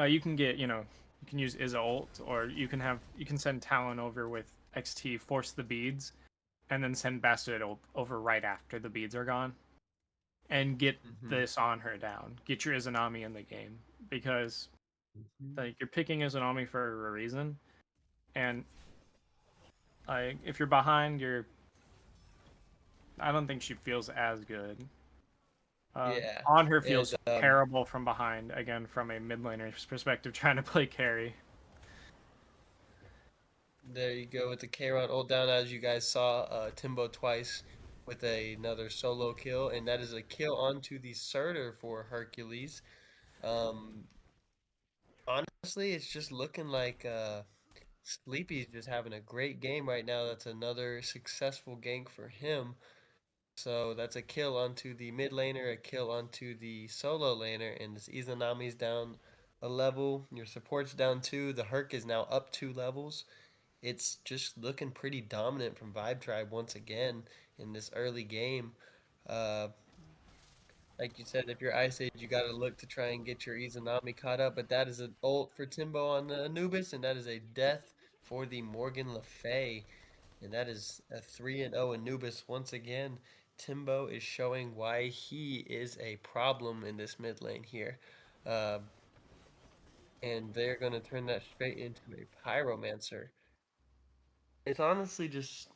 you can get you can use Iza ult or you can send Talon over with XT force the beads and then send Bastard ult over right after the beads are gone and get Hmm. this on her down. Get your Izanami in the game because Hmm. like you're picking Izanami for a reason and like if you're behind you're I don't think she feels as good. Yeah, On her and feels terrible from behind again from a mid laner's perspective trying to play carry. there you go with the Kayron ult down, as you guys saw, Timbo twice with another solo kill, and that is a kill onto the Surtur for Hercules. Um, Honestly, it's just looking like Sleepy's just having a great game right now. That's another successful gank for him. So that's a kill onto the mid laner, a kill onto the solo laner, and this Izanami's down a level. Your support's down 2. The Herc is now up 2 levels. It's just looking pretty dominant from Vibe Tribe once again in this early game. Uh, like you said, if you're Ice Age, you got to look to try and get your Izanami caught up. But that is an ult for Timbo on the Anubis, and that is a death for the Morgan Le Fay. And that is a 3-0 Anubis once again. Timbo is showing why he is a problem in this mid lane here. Uh, and they're going to turn that straight into a Pyromancer. It's honestly just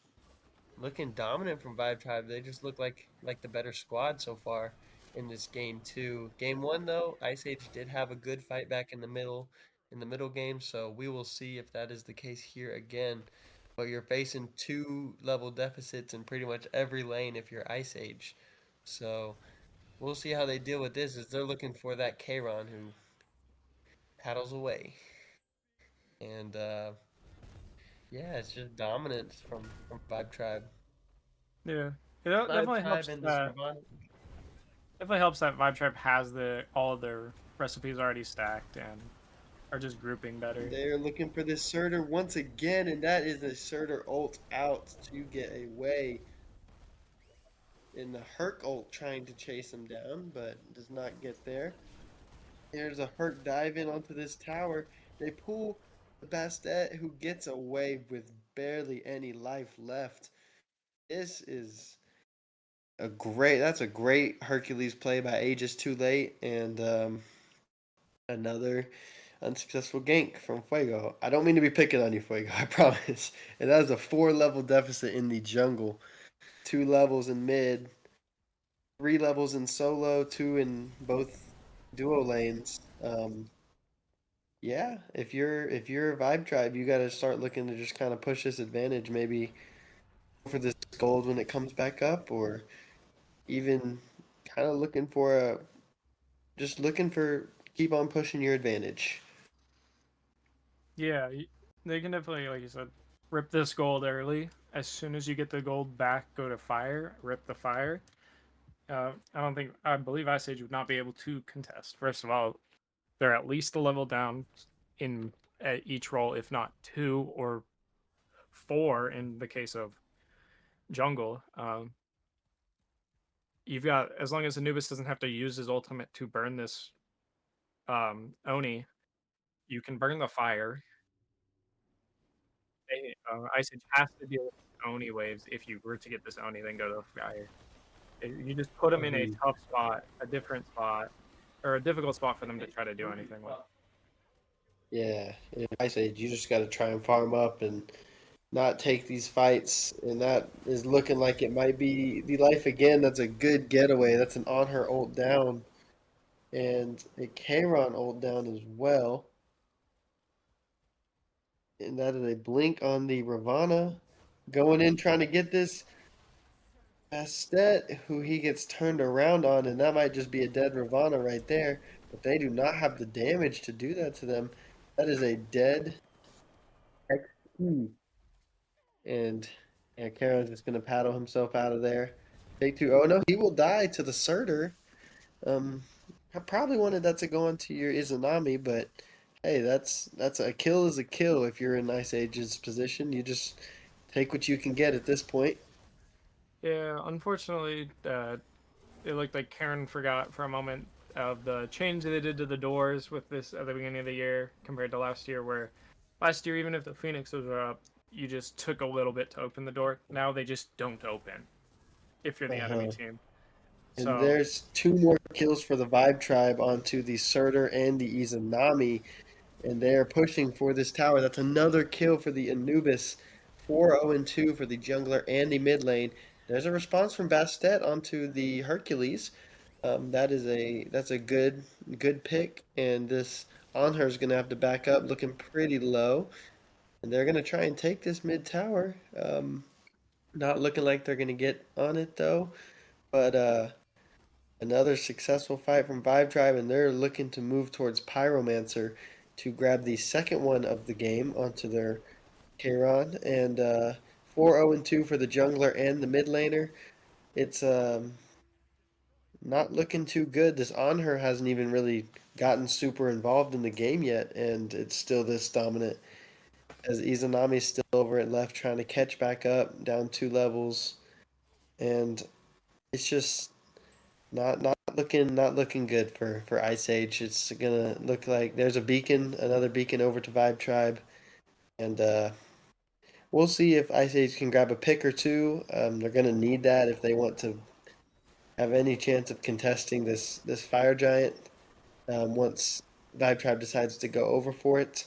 looking dominant from Vibe Tribe. They just look like the better squad so far in this game too. Game one though, Ice Age did have a good fight back in the middle game, so we will see if that is the case here again. But you're facing 2 level deficits in pretty much every lane if you're Ice Age. So we'll see how they deal with this as they're looking for that Kayron who paddles away. And yeah, it's just dominance from Vibe Tribe. Yeah, it Vibe Tribe and the Servant. definitely helps that Vibe Tribe has the all of their recipes already stacked and are just grouping better. They're looking for this Surtur once again, and that is a Surtur ult out to get away. And the Herc ult trying to chase him down, but does not get there. There's a Herc dive in onto this tower. They pull the Bastet, who gets away with barely any life left. This is that's a great Hercules play by Aegis too late, and another unsuccessful gank from Fuego. I don't mean to be picking on you, Fuego, I promise. And that is a 4 level deficit in the jungle. 2 levels in mid, 3 levels in solo, 2 in both duo lanes. Yeah, if you're a Vibe Tribe, you got to start looking to just kind of push this advantage. Maybe go for this gold when it comes back up, or even kind of looking for a just looking for keep on pushing your advantage. Yeah, they can definitely, like you said, rip this gold early. As soon as you get the gold back, go to fire, rip the fire. I believe Ice Age would not be able to contest. First of all, they're at least a level down in at each role, if not 2 or 4 in the case of jungle. you've got, as long as Anubis doesn't have to use his ultimate to burn this Oni, you can burn the fire. Ice Age has to deal with Oni waves if you were to get this Oni, then go to the fire. You just put them in a Mhm. tough spot, a different spot, or a difficult spot for them to try to do anything with. Yeah, in Ice Age, you just got to try and farm up and not take these fights, and that is looking like it might be the life again. That's a good getaway. That's an on her ult down, and a Kayron ult down as well. And that is a blink on the Ravana. Going in trying to get this Bastet, who he gets turned around on, and that might just be a dead Ravana right there. But they do not have the damage to do that to them. That is a dead XP. And yeah, Karen's just gonna paddle himself out of there. Take two. Oh no, he will die to the Surtur. Um, I probably wanted that to go onto your Izanami, but hey, that's a kill is a kill if you're in Ice Age's position. You just take what you can get at this point. Yeah, unfortunately, it looked like Karen forgot for a moment of the change they did to the doors with this at the beginning of the year compared to last year, where last year, even if the Phoenixes were up, you just took a little bit to open the door. Now they just don't open if you're the enemy Uh-huh. team. And So, there's two more kills for the Vibe Tribe onto the Surtur and the Izanami, and they are pushing for this tower. That's another kill for the Anubis. 4-0-2 for the jungler and the mid lane. There's a response from Bastet onto the Hercules. That's a good pick, and this Anhur is gonna have to back up, looking pretty low, and they're gonna try and take this mid tower. Not looking like they're gonna get on it though, but another successful fight from Vibe Tribe, and they're looking to move towards Pyromancer to grab the second one of the game onto their Kayron. And 4-0-2 for the jungler and the mid laner. It's not looking too good. This Anhur hasn't even really gotten super involved in the game yet, and it's still this dominant. As Izanami's still over at left trying to catch back up, down 2 levels, and it's just not looking good for Ice Age. It's gonna look like there's a beacon, another beacon over to Vibe Tribe, and we'll see if Ice Age can grab a pick or two. They're gonna need that if they want to have any chance of contesting this Fire Giant. Once Vibe Tribe decides to go over for it,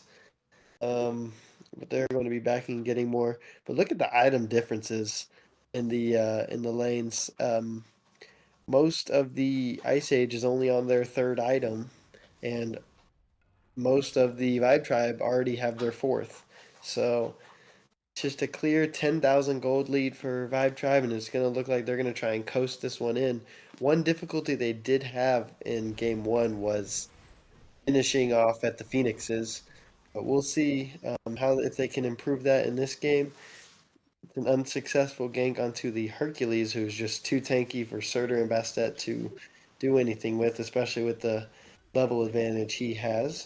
but they're going to be backing and getting more. But look at the item differences in the lanes. Most of the Ice Age is only on their third item, and most of the Vibe Tribe already have their fourth. So it's just a clear 10,000 gold lead for Vibe Tribe, and it's going to look like they're going to try and coast this one in. One difficulty they did have in game one was finishing off at the Phoenixes, but we'll see how if they can improve that in this game. It's an unsuccessful gank onto the Hercules, who's just too tanky for Surtur and Bastet to do anything with, especially with the level advantage he has.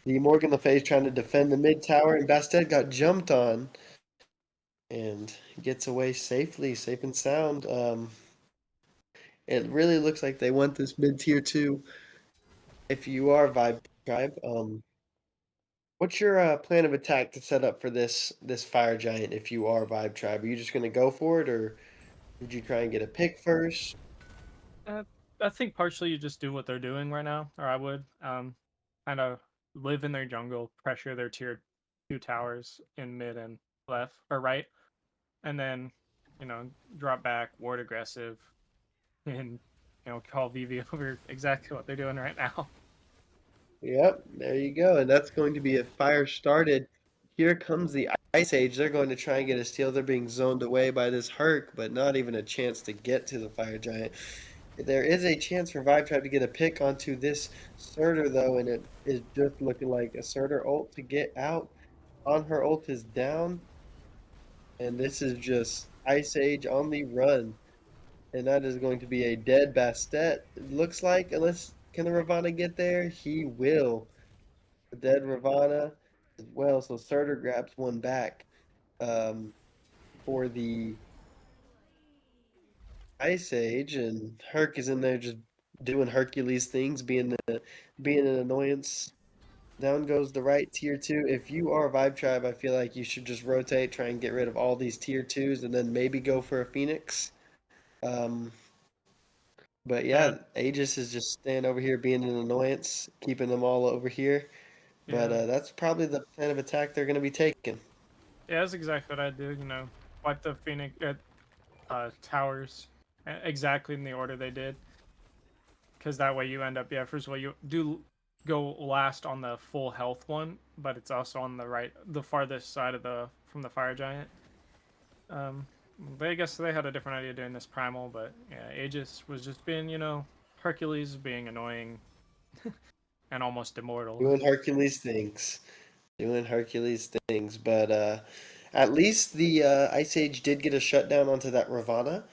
The Morgan Le Fay's trying to defend the mid tower, and Bastet got jumped on and gets away safely, safe and sound. It really looks like they want this mid tier 2. If you are Vibe Tribe, what's your plan of attack to set up for this Fire Giant if you are Vibe Tribe? Are you just going to go for it, or would you try and get a pick first? uh, I think partially you just do what they're doing right now, or I would kind of live in their jungle, pressure their tier 2 towers in mid and left or right, and then drop back, ward aggressive, and call Vivi over exactly what they're doing right now. Yep, there you go. And that's going to be a fire started. Here comes the Ice Age. They're going to try and get a steal. They're being zoned away by this Herc, but not even a chance to get to the Fire Giant. There is a chance for Vibe Tribe to get a pick onto this Surtur, though, and it is just looking like a Surtur ult to get out. On her ult is down, and this is just Ice Age on the run. And that is going to be a dead Bastet. It looks like, unless can the Ravana get there? He will. The dead Ravana as well. So Surtur grabs one back um, for the Ice Age, and Herc is in there just doing Hercules things, being an annoyance. Down goes the right tier two. If you are Vibe Tribe, I feel like you should just rotate, try and get rid of all these tier twos, and then maybe go for a Phoenix. Um, but Yeah, yeah, Aegis is just staying over here being an annoyance, keeping them all over here. But yeah, that's probably the plan of attack they're going to be taking. yeah. That's exactly what I do. Wipe the Phoenix towers exactly in the order they did, because that way you end up, yeah. First of all, you do go last on the full health one, but it's also on the farthest side of the from the fire giant. Um, but I guess they had a different idea doing this primal, but yeah, Aegis was just being, Hercules being annoying and almost immortal. Doing Hercules things. Doing Hercules things. But at least the Ice Age did get a shutdown onto that Ravana.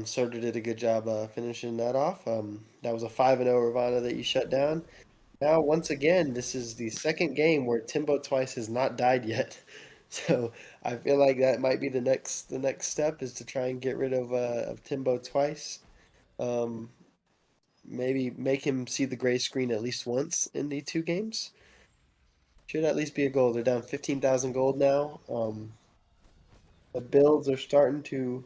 Sorter did a good job finishing that off. That was a 5-0 Ravana that you shut down. Now, once again, this is the second game where Timbo Twice has not died yet. So I feel like that might be the next step is to try and get rid of Timbo Twice. Um, maybe make him see the gray screen at least once in the two games. Should at least be a goal. They're down 15,000 gold now. The builds are starting to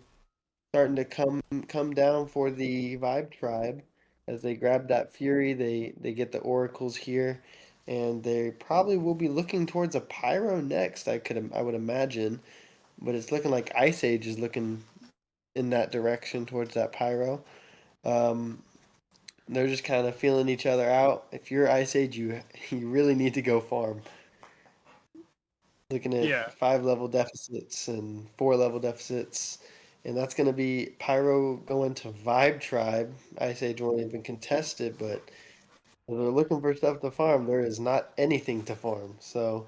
come down for the Vibe Tribe as they grab that Fury. They get the Oracles here, and they probably will be looking towards a Pyro next. I would imagine, but it's looking like Ice Age is looking in that direction towards that Pyro. Um, they're just kind of feeling each other out. If you're Ice Age, you really need to go farm. Looking at Yeah, 5 level deficits and 4 level deficits. And that's going to be Pyro going to Vibe Tribe. Ice Age won't even contest it, but if they're looking for stuff to farm, there is not anything to farm. So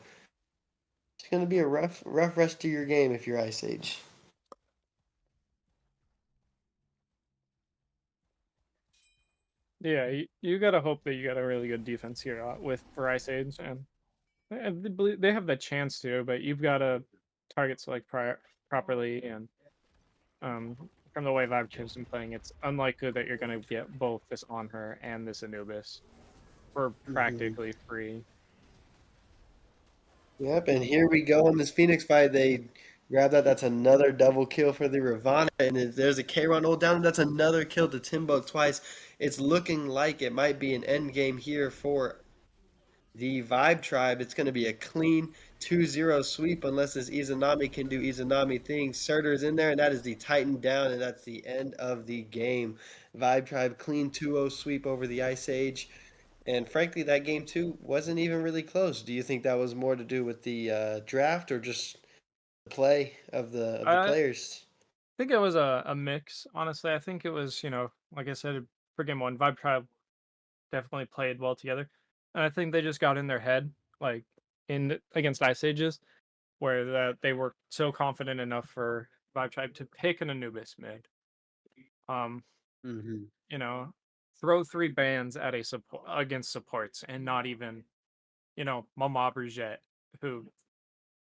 it's going to be a rough rest of your game if you're Ice Age. yeah. You gotta hope that you got a really good defense here with for Ice Age, and they have the chance to, but you've got to target select properly, and um, from the way Vibe Chips been playing, it's unlikely that you're gonna get both this on her and this Anubis for Hmm. practically free. Yep, and here we go in this Phoenix fight. They grab that. That's another double kill for the Ravana. And there's a K-Ron ult down. That's another kill to Timbo Twice. It's looking like it might be an end game here for the Vibe Tribe. It's going to be a clean 2-0 sweep unless this Izanami can do Izanami things. Surtur's in there, and that is the Titan down, and that's the end of the game. Vibe Tribe clean 2-0 sweep over the Ice Age. And frankly, that game too wasn't even really close. Do you think that was more to do with the draft or just the play of the I players? think it was a mix. Honestly, I think it was, like I said for game one, Vibe Tribe definitely played well together, and I think they just got in their head, like against Ice Ages, where that they were so confident enough for Vibe Tribe to pick an Anubis mid. Um, Hmm. you know, throw three bans at a support against supports, and not even, Mama Brigitte, who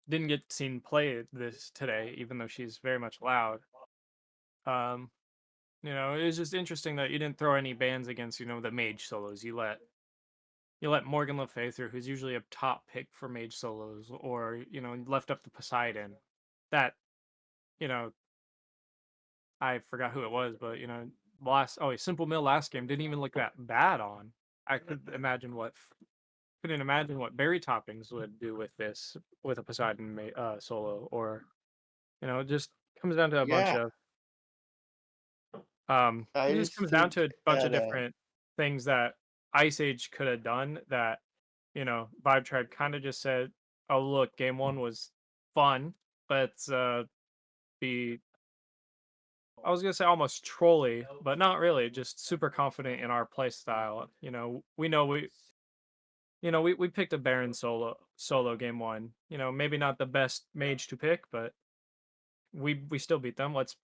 didn't get seen play this today, even though she's very much loud. Um, it was just interesting that you didn't throw any bans against, the mage solos. You let Morgan Le Fay through, who's usually a top pick for mage solos, or left up the Poseidon. That you know, I forgot who it was, but Simple Mill last game didn't even look that bad on. I couldn't imagine what berry toppings would do with this with a Poseidon solo, or it just comes down to a bunch Yeah, of I it just just comes down to think a bunch of that different things that Ice Age could have done that, Vibe Tribe kind of just said, "Oh, look, game one was fun. Let's be," I was gonna say almost trolly, but not really, just super confident in our play style. We know we picked a Baron solo game one. Maybe not the best mage to pick, but we still beat them. Let's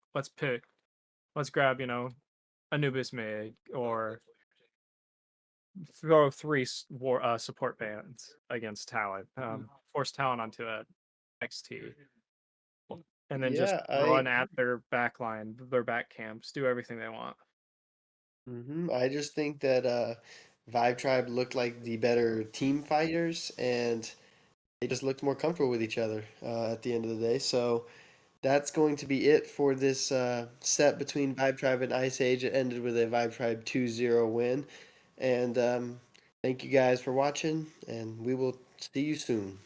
grab, Anubis mid, or throw three support bands against Talon. Force Talon onto a XT. and then just Yeah, run at their back line, their back camps, do everything they want. I just think that Vibe Tribe looked like the better team fighters, and they just looked more comfortable with each other at the end of the day. So that's going to be it for this set between Vibe Tribe and Ice Age. It ended with a Vibe Tribe 2-0 win. And thank you guys for watching, and we will see you soon.